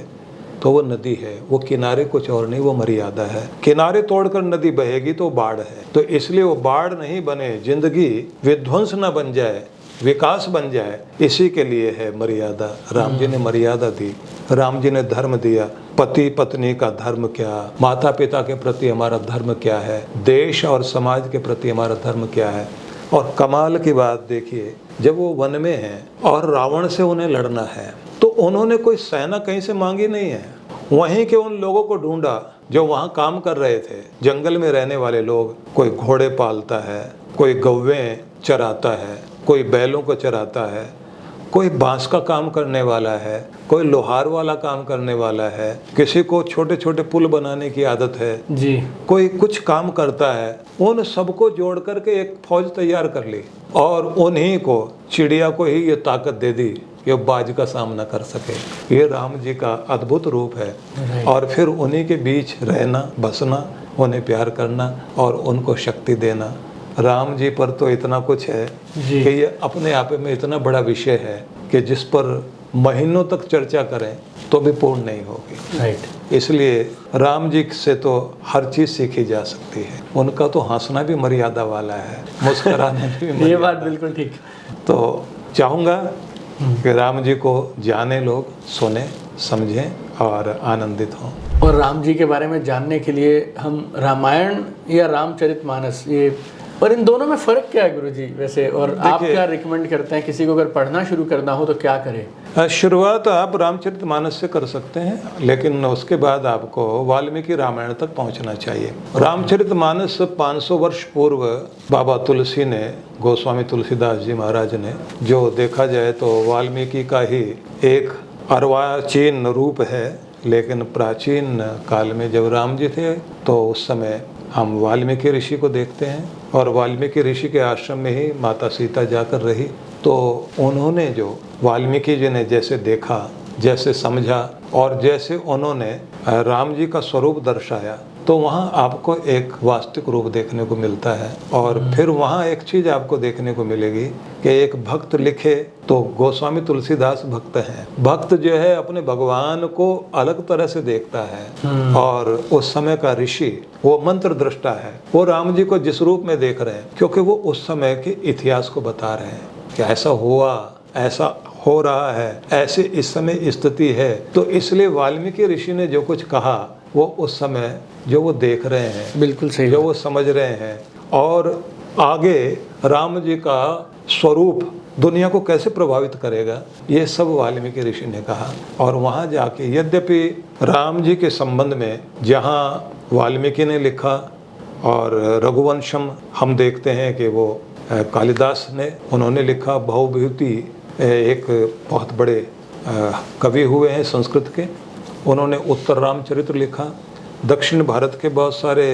तो वो नदी है, वो किनारे कुछ और नहीं, वो मर्यादा है। किनारे तोड़कर नदी बहेगी तो बाढ़ है, तो इसलिए वो बाढ़ नहीं बने, जिंदगी विध्वंस न बन जाए, विकास बन जाए, इसी के लिए है मर्यादा। राम जी ने मर्यादा दी, राम जी ने धर्म दिया। पति पत्नी का धर्म क्या, माता पिता के प्रति हमारा धर्म क्या है, देश और समाज के प्रति हमारा धर्म क्या है। और कमाल की बात देखिए, जब वो वन में हैं और रावण से उन्हें लड़ना है तो उन्होंने कोई सेना कहीं से मांगी नहीं है, वहीं के उन लोगों को ढूंढा जो वहाँ काम कर रहे थे, जंगल में रहने वाले लोग। कोई घोड़े पालता है, कोई गौवें चराता है, कोई बैलों को चराता है, कोई बांस का काम करने वाला है, कोई लोहार वाला काम करने वाला है, किसी को छोटे छोटे पुल बनाने की आदत है जी, कोई कुछ काम करता है। उन सबको जोड़ करके एक फौज तैयार कर ली और उन्हीं को, चिड़िया को ही ये ताकत दे दी कि वो बाज का सामना कर सके। ये राम जी का अद्भुत रूप है। और फिर उन्हीं के बीच रहना, बसना, उन्हें प्यार करना और उनको शक्ति देना। राम जी पर तो इतना कुछ है कि ये अपने आप में इतना बड़ा विषय है कि जिस पर महीनों तक चर्चा करें तो भी पूर्ण नहीं होगी। राइट। इसलिए राम जी से तो हर चीज़ सीखी जा सकती है। उनका तो हंसना भी मर्यादा वाला है, मुस्कुराने भी मर्यादा। ये बात बिल्कुल ठीक। तो चाहूँगा कि राम जी को जाने लोग, सुने, समझें और आनंदित हों। और राम जी के बारे में जानने के लिए हम रामायण या रामचरितमानस, ये और इन दोनों में फ़र्क क्या है गुरुजी वैसे, और आप क्या रिकमेंड करते हैं किसी को अगर पढ़ना शुरू करना हो तो क्या करे? शुरुआत आप रामचरितमानस से कर सकते हैं, लेकिन उसके बाद आपको वाल्मीकि रामायण तक पहुंचना चाहिए। रामचरितमानस 500 वर्ष पूर्व बाबा तुलसी ने, गोस्वामी तुलसीदास जी महाराज ने, जो देखा जाए तो वाल्मीकि का ही एक अर्वाचीन रूप है, लेकिन प्राचीन काल में जब राम जी थे तो उस समय हम वाल्मीकि ऋषि को देखते हैं, और वाल्मीकि ऋषि के आश्रम में ही माता सीता जाकर रही। तो उन्होंने जो वाल्मीकि जी ने जैसे देखा, जैसे समझा और जैसे उन्होंने राम जी का स्वरूप दर्शाया, तो वहाँ आपको एक वास्तविक रूप देखने को मिलता है। और फिर वहाँ एक चीज़ आपको देखने को मिलेगी कि एक भक्त लिखे तो गोस्वामी तुलसीदास भक्त हैं। भक्त जो है अपने भगवान को अलग तरह से देखता है, और उस समय का ऋषि वो मंत्र दृष्टा है, वो राम जी को जिस रूप में देख रहे हैं, क्योंकि वो उस समय के इतिहास को बता रहे हैं कि ऐसा हुआ, ऐसा हो रहा है, ऐसे इस समय स्थिति है। तो इसलिए वाल्मीकि ऋषि ने जो कुछ कहा वो उस समय जो वो देख रहे हैं, बिल्कुल सही, जो वो समझ रहे हैं, और आगे राम जी का स्वरूप दुनिया को कैसे प्रभावित करेगा, ये सब वाल्मीकि ऋषि ने कहा। और वहाँ जाके यद्यपि राम जी के संबंध में जहाँ वाल्मीकि ने लिखा, और रघुवंशम हम देखते हैं कि वो कालिदास ने उन्होंने लिखा, भवभूति एक बहुत बड़े कवि हुए हैं संस्कृत के, उन्होंने उत्तर रामचरित्र लिखा। दक्षिण भारत के बहुत सारे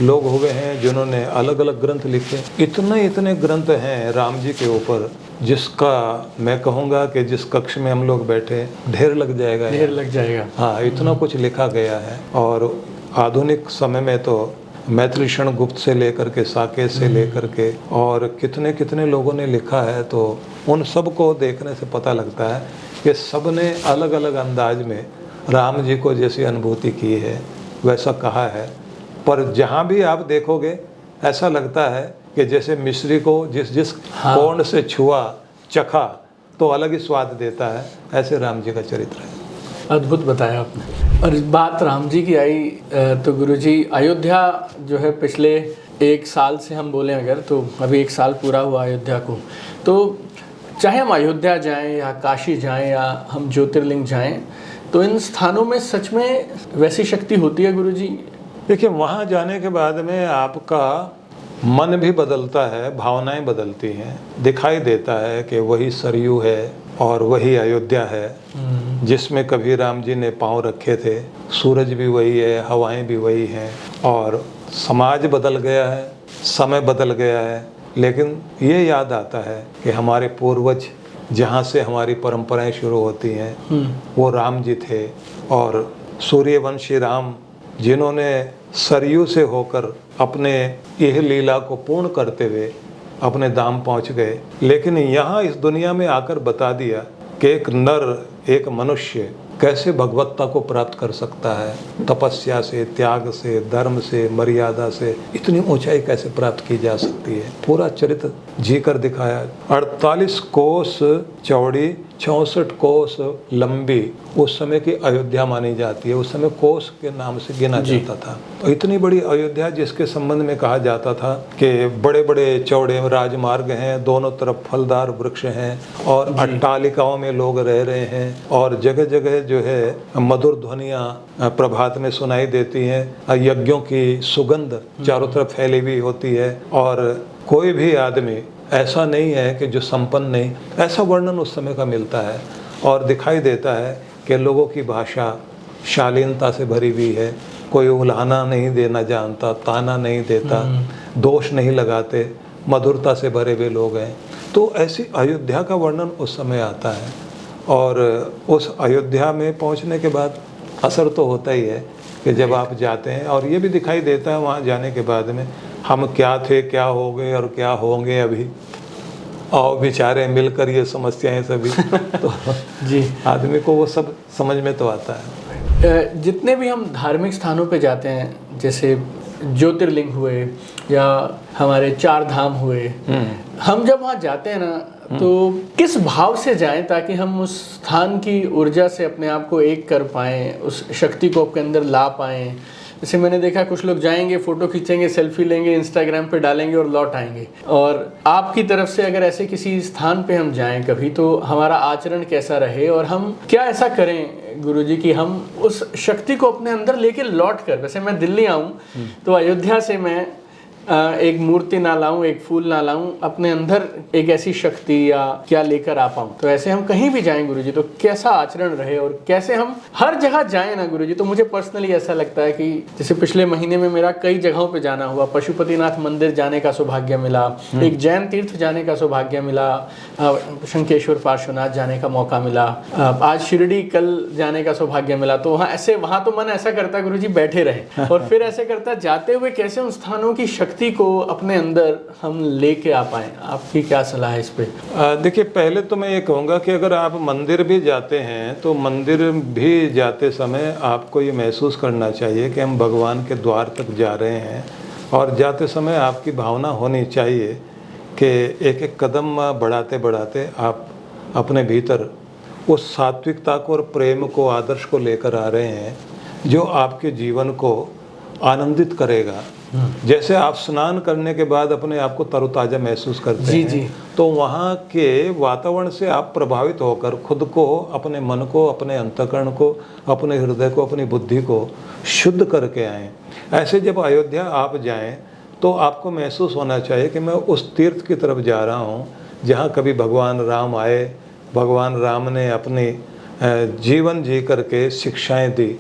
लोग हुए हैं जिन्होंने अलग अलग ग्रंथ लिखे। इतने ग्रंथ हैं राम जी के ऊपर, जिसका मैं कहूँगा कि जिस कक्ष में हम लोग बैठे ढेर लग जाएगा। हाँ, इतना कुछ लिखा गया है। और आधुनिक समय में तो मैथिली शरण गुप्त से लेकर के साकेत से लेकर के और कितने लोगों ने लिखा है। तो उन सब को देखने से पता लगता है कि सब ने अलग अलग अंदाज में राम जी को जैसी अनुभूति की है वैसा कहा है। पर जहाँ भी आप देखोगे ऐसा लगता है कि जैसे मिश्री को जिस कोण से छुआ चखा तो अलग ही स्वाद देता है, ऐसे राम जी का चरित्र है। अद्भुत बताया आपने। और बात राम जी की आई तो गुरुजी, अयोध्या जो है पिछले 1 साल से हम बोलें अगर, तो अभी 1 साल पूरा हुआ अयोध्या को। तो चाहे हम अयोध्या जाएं या काशी जाएं या हम ज्योतिर्लिंग जाएं, तो इन स्थानों में सच में वैसी शक्ति होती है गुरुजी? देखिए, वहाँ जाने के बाद में आपका मन भी बदलता है, भावनाएं बदलती हैं। दिखाई देता है कि वही सरयू है और वही अयोध्या है जिसमें कभी राम जी ने पांव रखे थे। सूरज भी वही है, हवाएं भी वही हैं, और समाज बदल गया है, समय बदल गया है, लेकिन ये याद आता है कि हमारे पूर्वज जहाँ से हमारी परंपराएं शुरू होती हैं वो राम जी थे। और सूर्यवंशी राम जिन्होंने सरयू से होकर अपने यह लीला को पूर्ण करते हुए अपने धाम पहुँच गए, लेकिन यहाँ इस दुनिया में आकर बता दिया कि एक नर, एक मनुष्य कैसे भगवत्ता को प्राप्त कर सकता है। तपस्या से, त्याग से, धर्म से, मर्यादा से इतनी ऊंचाई कैसे प्राप्त की जा सकती है, पूरा चरित्र जी कर दिखाया। 48 कोस चौड़ी, 64 कोस लंबी उस समय की अयोध्या मानी जाती है। उस समय कोस के नाम से गिना जाता था। और इतनी बड़ी अयोध्या जिसके संबंध में कहा जाता था कि बड़े बड़े चौड़े राजमार्ग हैं, दोनों तरफ फलदार वृक्ष हैं, और अट्टालिकाओं में लोग रह रहे हैं, और जगह जगह जो है मधुर ध्वनियाँ प्रभात में सुनाई देती हैं। यज्ञों की सुगंध चारों तरफ फैली हुई होती है, और कोई भी आदमी ऐसा नहीं है कि जो संपन्न नहीं, ऐसा वर्णन उस समय का मिलता है। और दिखाई देता है कि लोगों की भाषा शालीनता से भरी हुई है, कोई उल्हाना नहीं देना जानता, ताना नहीं देता, दोष नहीं लगाते, मधुरता से भरे हुए लोग हैं। तो ऐसी अयोध्या का वर्णन उस समय आता है। और उस अयोध्या में पहुंचने के बाद असर तो होता ही है कि जब आप जाते हैं, और ये भी दिखाई देता है वहाँ जाने के बाद में हम क्या थे, क्या हो गए और क्या होंगे अभी, और बेचारे मिलकर ये समस्याएं सभी तो जी आदमी को वो सब समझ में तो आता है। जितने भी हम धार्मिक स्थानों पे जाते हैं, जैसे ज्योतिर्लिंग हुए या हमारे 4 धाम हुए, हम जब वहाँ जाते हैं ना, तो किस भाव से जाएं ताकि हम उस स्थान की ऊर्जा से अपने आप को एक कर पाएं, उस शक्ति को अपने अंदर ला पाएं, जैसे मैंने देखा कुछ लोग जाएंगे, फोटो खींचेंगे, सेल्फी लेंगे, इंस्टाग्राम पे डालेंगे और लौट आएंगे। और आपकी तरफ से अगर ऐसे किसी स्थान पे हम जाएं कभी, तो हमारा आचरण कैसा रहे और हम क्या ऐसा करें गुरुजी कि हम उस शक्ति को अपने अंदर लेके लौट कर, वैसे मैं दिल्ली आऊं तो अयोध्या से मैं एक मूर्ति ना लाऊं, एक फूल ना लाऊं, अपने अंदर एक ऐसी शक्ति या क्या लेकर आ पाऊं। तो ऐसे हम कहीं भी जाएं गुरुजी तो कैसा आचरण रहे और कैसे हम हर जगह जाएं ना गुरुजी। तो मुझे पर्सनली ऐसा लगता है कि जैसे पिछले महीने में मेरा कई जगहों पे जाना हुआ, पशुपतिनाथ मंदिर जाने का सौभाग्य मिला, एक जैन तीर्थ जाने का सौभाग्य मिला, शंखेश्वर पार्श्वनाथ जाने का मौका मिला, आज शिरडी कल जाने का सौभाग्य मिला। तो वहाँ तो मन ऐसा करता गुरुजी बैठे रहे, और फिर ऐसे करता जाते हुए कैसे उन स्थानों की शक्ति को अपने अंदर हम लेके आ पाए। आपकी क्या सलाह है इस पे? देखिए, पहले तो मैं ये कहूँगा कि अगर आप मंदिर भी जाते हैं तो मंदिर भी जाते समय आपको ये महसूस करना चाहिए कि हम भगवान के द्वार तक जा रहे हैं, और जाते समय आपकी भावना होनी चाहिए कि एक एक कदम बढ़ाते बढ़ाते आप अपने भीतर उस सात्विकता को और प्रेम को, आदर्श को लेकर आ रहे हैं जो आपके जीवन को आनंदित करेगा। जैसे आप स्नान करने के बाद अपने आप को तरोताज़ा महसूस करते हैं, तो वहाँ के वातावरण से आप प्रभावित होकर खुद को, अपने मन को, अपने अंतःकरण को, अपने हृदय को, अपनी बुद्धि को शुद्ध करके आएँ। ऐसे जब अयोध्या आप जाएं तो आपको महसूस होना चाहिए कि मैं उस तीर्थ की तरफ जा रहा हूँ जहाँ कभी भगवान राम आए, भगवान राम ने अपनी जीवन जी करके शिक्षाएं दी।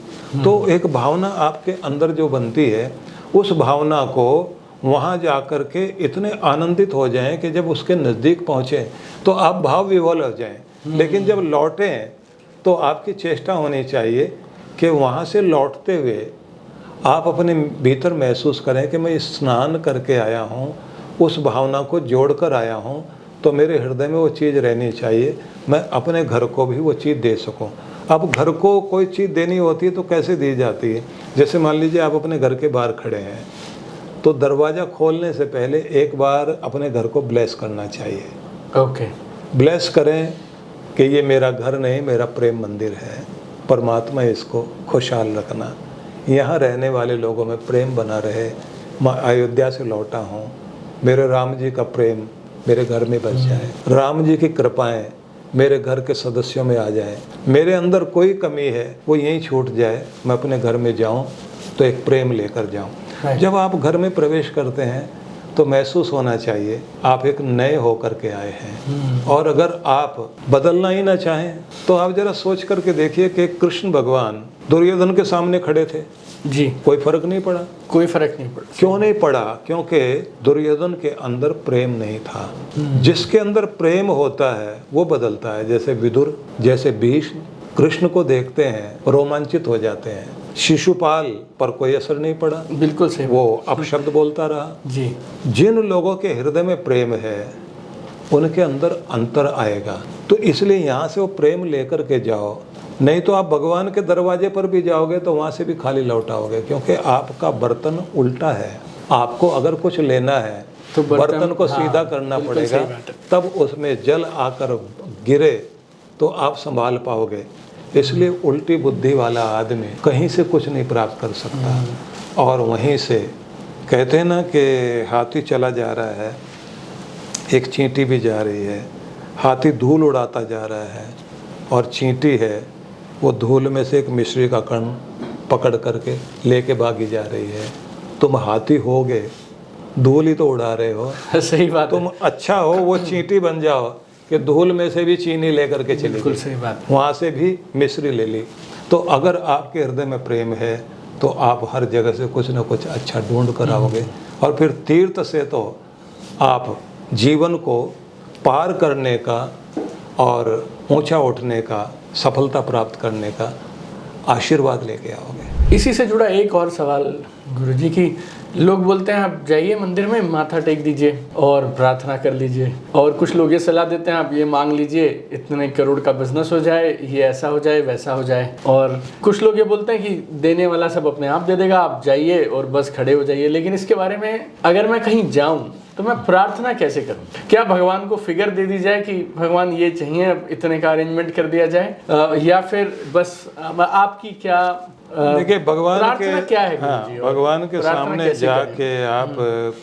तो एक भावना आपके अंदर जो बनती है, उस भावना को वहाँ जा कर के इतने आनंदित हो जाएं कि जब उसके नज़दीक पहुँचें तो आप भाव विवल हो जाएं। लेकिन जब लौटें तो आपकी चेष्टा होनी चाहिए कि वहाँ से लौटते हुए आप अपने भीतर महसूस करें कि मैं स्नान करके आया हूँ, उस भावना को जोड़ कर आया हूँ, तो मेरे हृदय में वो चीज़ रहनी चाहिए, मैं अपने घर को भी वो चीज़ दे सकूँ। अब घर को कोई चीज़ देनी होती है तो कैसे दी जाती है? जैसे मान लीजिए आप अपने घर के बाहर खड़े हैं, तो दरवाज़ा खोलने से पहले एक बार अपने घर को ब्लेस करना चाहिए। ओके, ब्लेस करें कि ये मेरा घर नहीं, मेरा प्रेम मंदिर है, परमात्मा इसको खुशहाल रखना, यहाँ रहने वाले लोगों में प्रेम बना रहे, मैं अयोध्या से लौटा हूँ, मेरे राम जी का प्रेम मेरे घर में बस जाए, राम जी की कृपाएं मेरे घर के सदस्यों में आ जाए, मेरे अंदर कोई कमी है वो यहीं छूट जाए, मैं अपने घर में जाऊं तो एक प्रेम लेकर जाऊं। जब आप घर में प्रवेश करते हैं तो महसूस होना चाहिए आप एक नए होकर के आए हैं। और अगर आप बदलना ही ना चाहें तो आप जरा सोच करके देखिए कि कृष्ण भगवान दुर्योधन के सामने खड़े थे जी, कोई फर्क नहीं पड़ा। कोई फर्क नहीं पड़ा। क्यों नहीं पड़ा? क्योंकि दुर्योधन के अंदर प्रेम नहीं था। जिसके अंदर प्रेम होता है वो बदलता है। जैसे विदुर, जैसे भीष्म कृष्ण को देखते हैं रोमांचित हो जाते हैं, शिशुपाल पर कोई असर नहीं पड़ा, बिल्कुल सही, वो अपशब्द बोलता रहा जी। जिन लोगों के हृदय में प्रेम है उनके अंदर अंतर आएगा। तो इसलिए यहाँ से वो प्रेम लेकर के जाओ, नहीं तो आप भगवान के दरवाजे पर भी जाओगे तो वहाँ से भी खाली लौटाओगे, क्योंकि आपका बर्तन उल्टा है। आपको अगर कुछ लेना है तो बर्तन को सीधा करना पड़ेगा, तब उसमें जल आकर गिरे तो आप संभाल पाओगे। इसलिए उल्टी बुद्धि वाला आदमी कहीं से कुछ नहीं प्राप्त कर सकता। और वहीं से कहते हैं ना कि हाथी चला जा रहा है, एक चींटी भी जा रही है, हाथी धूल उड़ाता जा रहा है और चींटी है वो धूल में से एक मिश्री का कण पकड़ करके लेके भागी जा रही है। तुम हाथी होगे, धूल ही तो उड़ा रहे हो। सही बात। तुम अच्छा हो वो चींटी बन जाओ कि धूल में से भी चीनी लेकर के चली। बिल्कुल सही बात। वहाँ से भी मिश्री ले ली। तो अगर आपके हृदय में प्रेम है तो आप हर जगह से कुछ न कुछ अच्छा ढूंढ कर आओगे। और फिर तीर्थ से तो आप जीवन को पार करने का और ऊंचा उठने का, सफलता प्राप्त करने का आशीर्वाद लेके आओगे। इसी से जुड़ा एक और सवाल गुरुजी की, लोग बोलते हैं आप जाइए मंदिर में, माथा टेक दीजिए और प्रार्थना कर लीजिए, और कुछ लोग ये सलाह देते हैं आप ये मांग लीजिए इतने करोड़ का बिजनेस हो जाए, ये ऐसा हो जाए वैसा हो जाए, और कुछ लोग ये बोलते हैं कि देने वाला सब अपने आप दे देगा, आप जाइए और बस खड़े हो जाइए। लेकिन इसके बारे में अगर मैं कहीं जाऊं तो मैं प्रार्थना कैसे करूं? क्या भगवान को फिगर दे दी जाए कि भगवान ये चाहिए, अब इतने का अरेंजमेंट कर दिया जाए, या फिर बस आपकी क्या देखिए भगवान प्रार्थना के क्या है हाँ गुरुजी? और भगवान के प्रार्थना सामने कैसे जाके आप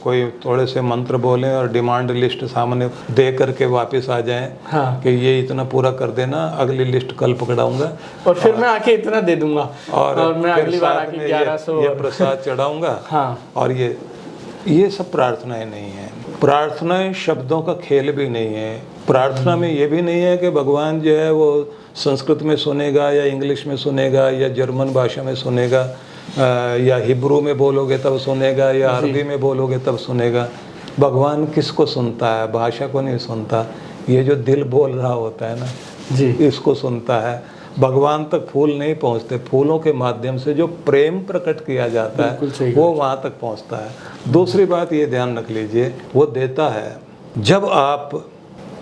कोई थोड़े से मंत्र बोलें और डिमांड लिस्ट सामने दे करके वापस आ जाएं हाँ। कि ये इतना पूरा कर देना, अगली लिस्ट कल पकड़ाऊंगा और फिर मैं आके इतना दे दूंगा और मैं फिर अगली बार साथ आके में 1100 ये प्रसाद चढ़ाऊंगा। हाँ। और ये सब प्रार्थनाएं नहीं है। प्रार्थनाएं शब्दों का खेल भी नहीं है। प्रार्थना में ये भी नहीं है कि भगवान जो है वो संस्कृत में सुनेगा या इंग्लिश में सुनेगा या जर्मन भाषा में सुनेगा या हिब्रू में बोलोगे तब सुनेगा या अरबी में बोलोगे तब सुनेगा। भगवान किसको सुनता है? भाषा को नहीं सुनता, ये जो दिल बोल रहा होता है ना जी, इसको सुनता है। भगवान तक फूल नहीं पहुंचते, फूलों के माध्यम से जो प्रेम प्रकट किया जाता है वो वहाँ तक पहुँचता है। दूसरी बात ये ध्यान रख लीजिए, वो देता है। जब आप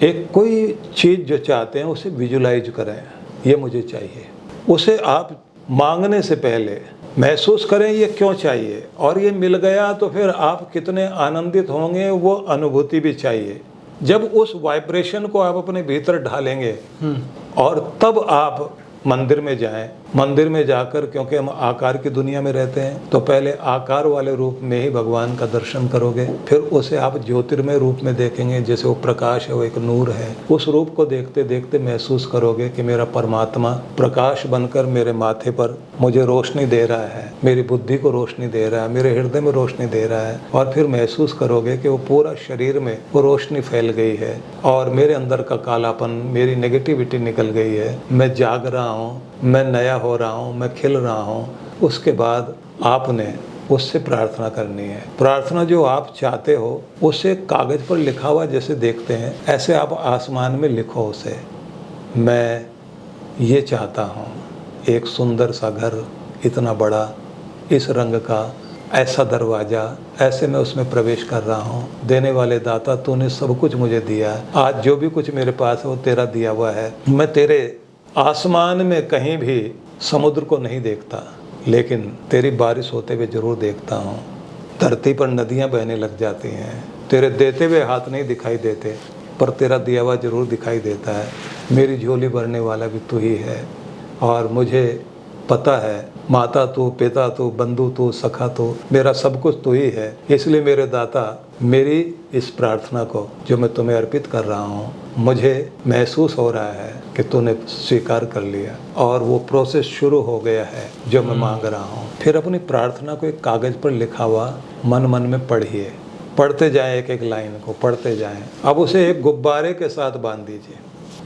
एक कोई चीज़ जो चाहते हैं उसे विजुलाइज करें, ये मुझे चाहिए, उसे आप मांगने से पहले महसूस करें ये क्यों चाहिए, और ये मिल गया तो फिर आप कितने आनंदित होंगे, वो अनुभूति भी चाहिए। जब उस वाइब्रेशन को आप अपने भीतर ढालेंगे और तब आप मंदिर में जाएं, मंदिर में जाकर, क्योंकि हम आकार की दुनिया में रहते हैं, तो पहले आकार वाले रूप में ही भगवान का दर्शन करोगे, फिर उसे आप ज्योतिर्मय रूप में देखेंगे, जैसे वो प्रकाश है, वो एक नूर है। उस रूप को देखते देखते महसूस करोगे कि मेरा परमात्मा प्रकाश बनकर मेरे माथे पर मुझे रोशनी दे रहा है, मेरी बुद्धि को रोशनी दे रहा है, मेरे हृदय में रोशनी दे रहा है। और फिर महसूस करोगे कि वो पूरा शरीर में वो रोशनी फैल गई है और मेरे अंदर का कालापन, मेरी नेगेटिविटी निकल गई है, मैं जाग रहा हूँ, मैं नया हो रहा हूँ, मैं खिल रहा हूँ। उसके बाद आपने उससे प्रार्थना करनी है। प्रार्थना जो आप चाहते हो उसे कागज़ पर लिखा हुआ जैसे देखते हैं, ऐसे आप आसमान में लिखो उसे। मैं ये चाहता हूँ, एक सुंदर सा घर, इतना बड़ा, इस रंग का, ऐसा दरवाज़ा, ऐसे मैं उसमें प्रवेश कर रहा हूँ। देने वाले दाता, तूने सब कुछ मुझे दिया है, आज जो भी कुछ मेरे पास है वो तेरा दिया हुआ है। मैं तेरे आसमान में कहीं भी समुद्र को नहीं देखता, लेकिन तेरी बारिश होते हुए ज़रूर देखता हूँ। धरती पर नदियाँ बहने लग जाती हैं, तेरे देते हुए हाथ नहीं दिखाई देते, पर तेरा दिया हुआ ज़रूर दिखाई देता है। मेरी झोली भरने वाला भी तू ही है, और मुझे पता है माता तू, पिता तू, बंधु तू, सखा तू, मेरा सब कुछ तू ही है। इसलिए मेरे दाता, मेरी इस प्रार्थना को जो मैं तुम्हें अर्पित कर रहा हूँ, मुझे महसूस हो रहा है कि तूने स्वीकार कर लिया और वो प्रोसेस शुरू हो गया है जो मैं मांग रहा हूँ। फिर अपनी प्रार्थना को एक कागज़ पर लिखा हुआ मन मन में पढ़िए, पढ़ते जाएं, एक एक लाइन को पढ़ते जाएं। अब उसे एक गुब्बारे के साथ बांध दीजिए,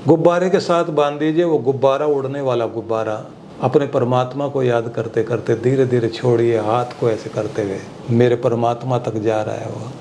गुब्बारे के साथ बांध दीजिए। वो गुब्बारा, उड़ने वाला गुब्बारा, अपने परमात्मा को याद करते करते धीरे धीरे छोड़िए, हाथ को ऐसे करते हुए मेरे परमात्मा तक जा रहा है, वो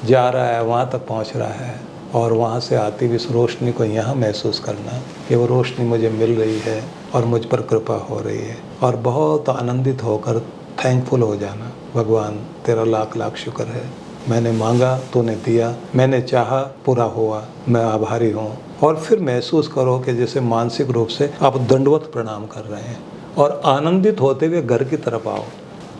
जा रहा है, वहाँ तक पहुँच रहा है। और वहाँ से आती हुई इस रोशनी को यहाँ महसूस करना कि वो रोशनी मुझे मिल रही है और मुझ पर कृपा हो रही है, और बहुत आनंदित होकर थैंकफुल हो जाना, भगवान तेरा लाख लाख शुक्र है, मैंने मांगा तूने दिया, मैंने चाहा पूरा हुआ, मैं आभारी हूँ। और फिर महसूस करो कि जैसे मानसिक रूप से आप दंडवत प्रणाम कर रहे हैं और आनंदित होते हुए घर की तरफ आओ।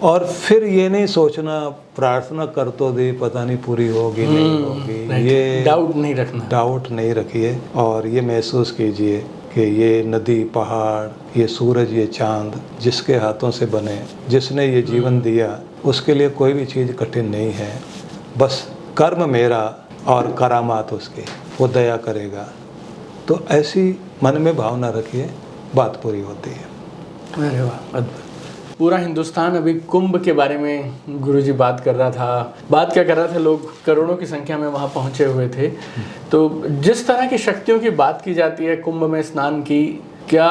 और फिर ये नहीं सोचना प्रार्थना कर तो दी, पता नहीं पूरी होगी नहीं होगी, ये डाउट नहीं रखिए। और ये महसूस कीजिए कि ये नदी, पहाड़, ये सूरज, ये चांद जिसके हाथों से बने, जिसने ये जीवन दिया, उसके लिए कोई भी चीज़ कठिन नहीं है। बस कर्म मेरा और करामात उसकी, वो दया करेगा। तो ऐसी मन में भावना रखिए, बात पूरी होती है। अरे वाह, अद्भुत। पूरा हिंदुस्तान अभी कुंभ के बारे में गुरुजी बात कर रहा था। बात क्या कर रहा था, लोग करोड़ों की संख्या में वहाँ पहुँचे हुए थे। तो जिस तरह की शक्तियों की बात की जाती है कुंभ में स्नान की, क्या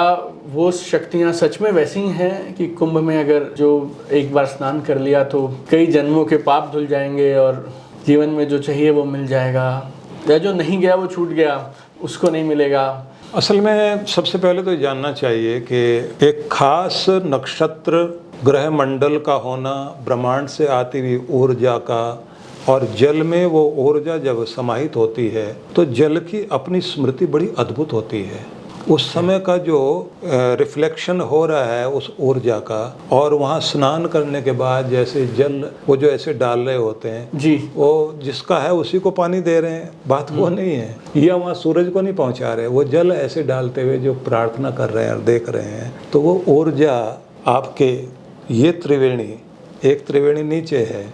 वो शक्तियाँ सच में वैसी हैं कि कुंभ में अगर जो एक बार स्नान कर लिया तो कई जन्मों के पाप धुल जाएंगे और जीवन में जो चाहिए वो मिल जाएगा, या जो नहीं गया वो छूट गया उसको नहीं मिलेगा? असल में सबसे पहले तो जानना चाहिए कि एक खास नक्षत्र ग्रह मंडल का होना, ब्रह्मांड से आती हुई ऊर्जा का, और जल में वो ऊर्जा जब समाहित होती है तो जल की अपनी स्मृति बड़ी अद्भुत होती है। उस समय का जो रिफ्लेक्शन हो रहा है उस ऊर्जा का, और वहाँ स्नान करने के बाद जैसे जल वो जो ऐसे डाल रहे होते हैं जी, वो जिसका है उसी को पानी दे रहे हैं, बात वो नहीं है, या वहाँ सूरज को नहीं पहुँचा रहे, वो जल ऐसे डालते हुए जो प्रार्थना कर रहे हैं और देख रहे हैं, तो वो ऊर्जा आपके ये त्रिवेणी, एक त्रिवेणी नीचे है,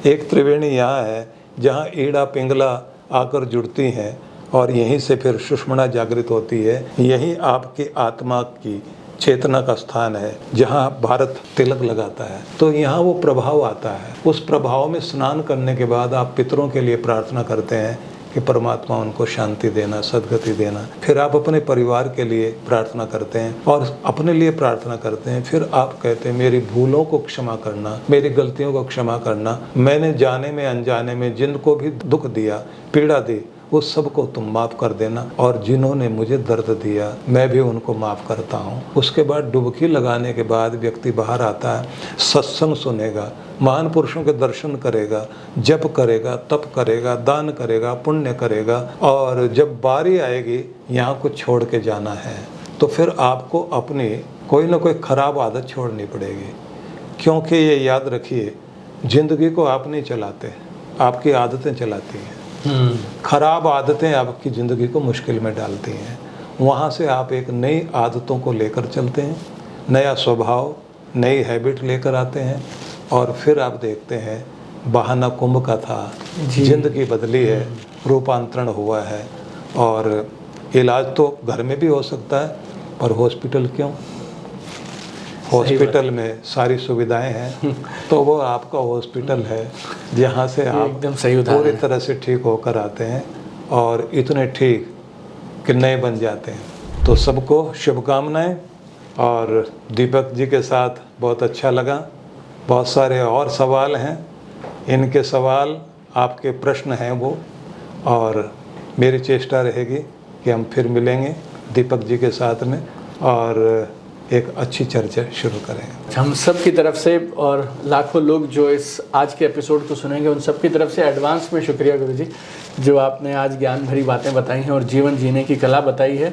एक त्रिवेणी यहाँ है जहाँ ईड़ा पिंगला आकर जुड़ती हैं और यहीं से फिर सुषुम्ना जागृत होती है। यही आपकी आत्मा की चेतना का स्थान है जहाँ भारत तिलक लगाता है। तो यहाँ वो प्रभाव आता है। उस प्रभाव में स्नान करने के बाद आप पितरों के लिए प्रार्थना करते हैं कि परमात्मा उनको शांति देना, सद्गति देना। फिर आप अपने परिवार के लिए प्रार्थना करते हैं और अपने लिए प्रार्थना करते हैं। फिर आप कहते हैं मेरी भूलों को क्षमा करना, मेरी गलतियों को क्षमा करना, मैंने जाने में अनजाने में जिनको भी दुख दिया, पीड़ा दी, उस सब को तुम माफ़ कर देना, और जिन्होंने मुझे दर्द दिया मैं भी उनको माफ़ करता हूँ। उसके बाद डुबकी लगाने के बाद व्यक्ति बाहर आता है, सत्संग सुनेगा, महान पुरुषों के दर्शन करेगा, जप करेगा, तप करेगा, दान करेगा, पुण्य करेगा, और जब बारी आएगी यहाँ को छोड़ के जाना है तो फिर आपको अपनी कोई ना कोई ख़राब आदत छोड़नी पड़ेगी। क्योंकि ये याद रखिए, ज़िंदगी को आप नहीं चलाते, आपकी आदतें चलाती हैं। खराब आदतें आपकी ज़िंदगी को मुश्किल में डालती हैं। वहाँ से आप एक नई आदतों को लेकर चलते हैं, नया स्वभाव, नई हैबिट लेकर आते हैं, और फिर आप देखते हैं बहाना कुंभ का था, ज़िंदगी बदली है, रूपांतरण हुआ है। और इलाज तो घर में भी हो सकता है, पर हॉस्पिटल क्यों? हॉस्पिटल में सारी सुविधाएं हैं, तो वो आपका हॉस्पिटल है जहाँ से आप एकदम सही पूरी तरह से ठीक होकर आते हैं और इतने ठीक कि नए बन जाते हैं। तो सबको शुभकामनाएं। और दीपक जी के साथ बहुत अच्छा लगा। बहुत सारे और सवाल हैं, इनके सवाल आपके प्रश्न हैं वो, और मेरी चेष्टा रहेगी कि हम फिर मिलेंगे दीपक जी के साथ में और एक अच्छी चर्चा शुरू करेंगे। हम सब की तरफ से और लाखों लोग जो इस आज के एपिसोड को सुनेंगे उन सब की तरफ से एडवांस में शुक्रिया गुरुजी, जो आपने आज ज्ञान भरी बातें बताई हैं और जीवन जीने की कला बताई है।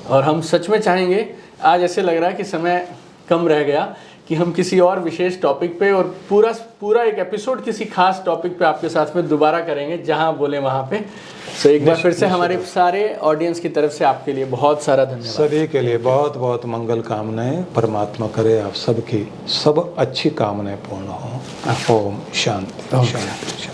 और हम सच में चाहेंगे, आज ऐसे लग रहा है कि समय कम रह गया, कि हम किसी और विशेष टॉपिक पे और पूरा एक एपिसोड किसी खास टॉपिक पे आपके साथ में दोबारा करेंगे, जहां बोले वहां पे। सो एक बार फिर से हमारे सारे ऑडियंस की तरफ से आपके लिए बहुत सारा धन्यवाद। सभी के लिए बहुत बहुत मंगल कामनाएं। परमात्मा करे आप सबकी सब अच्छी कामनाएं पूर्ण हों। ओम शांति।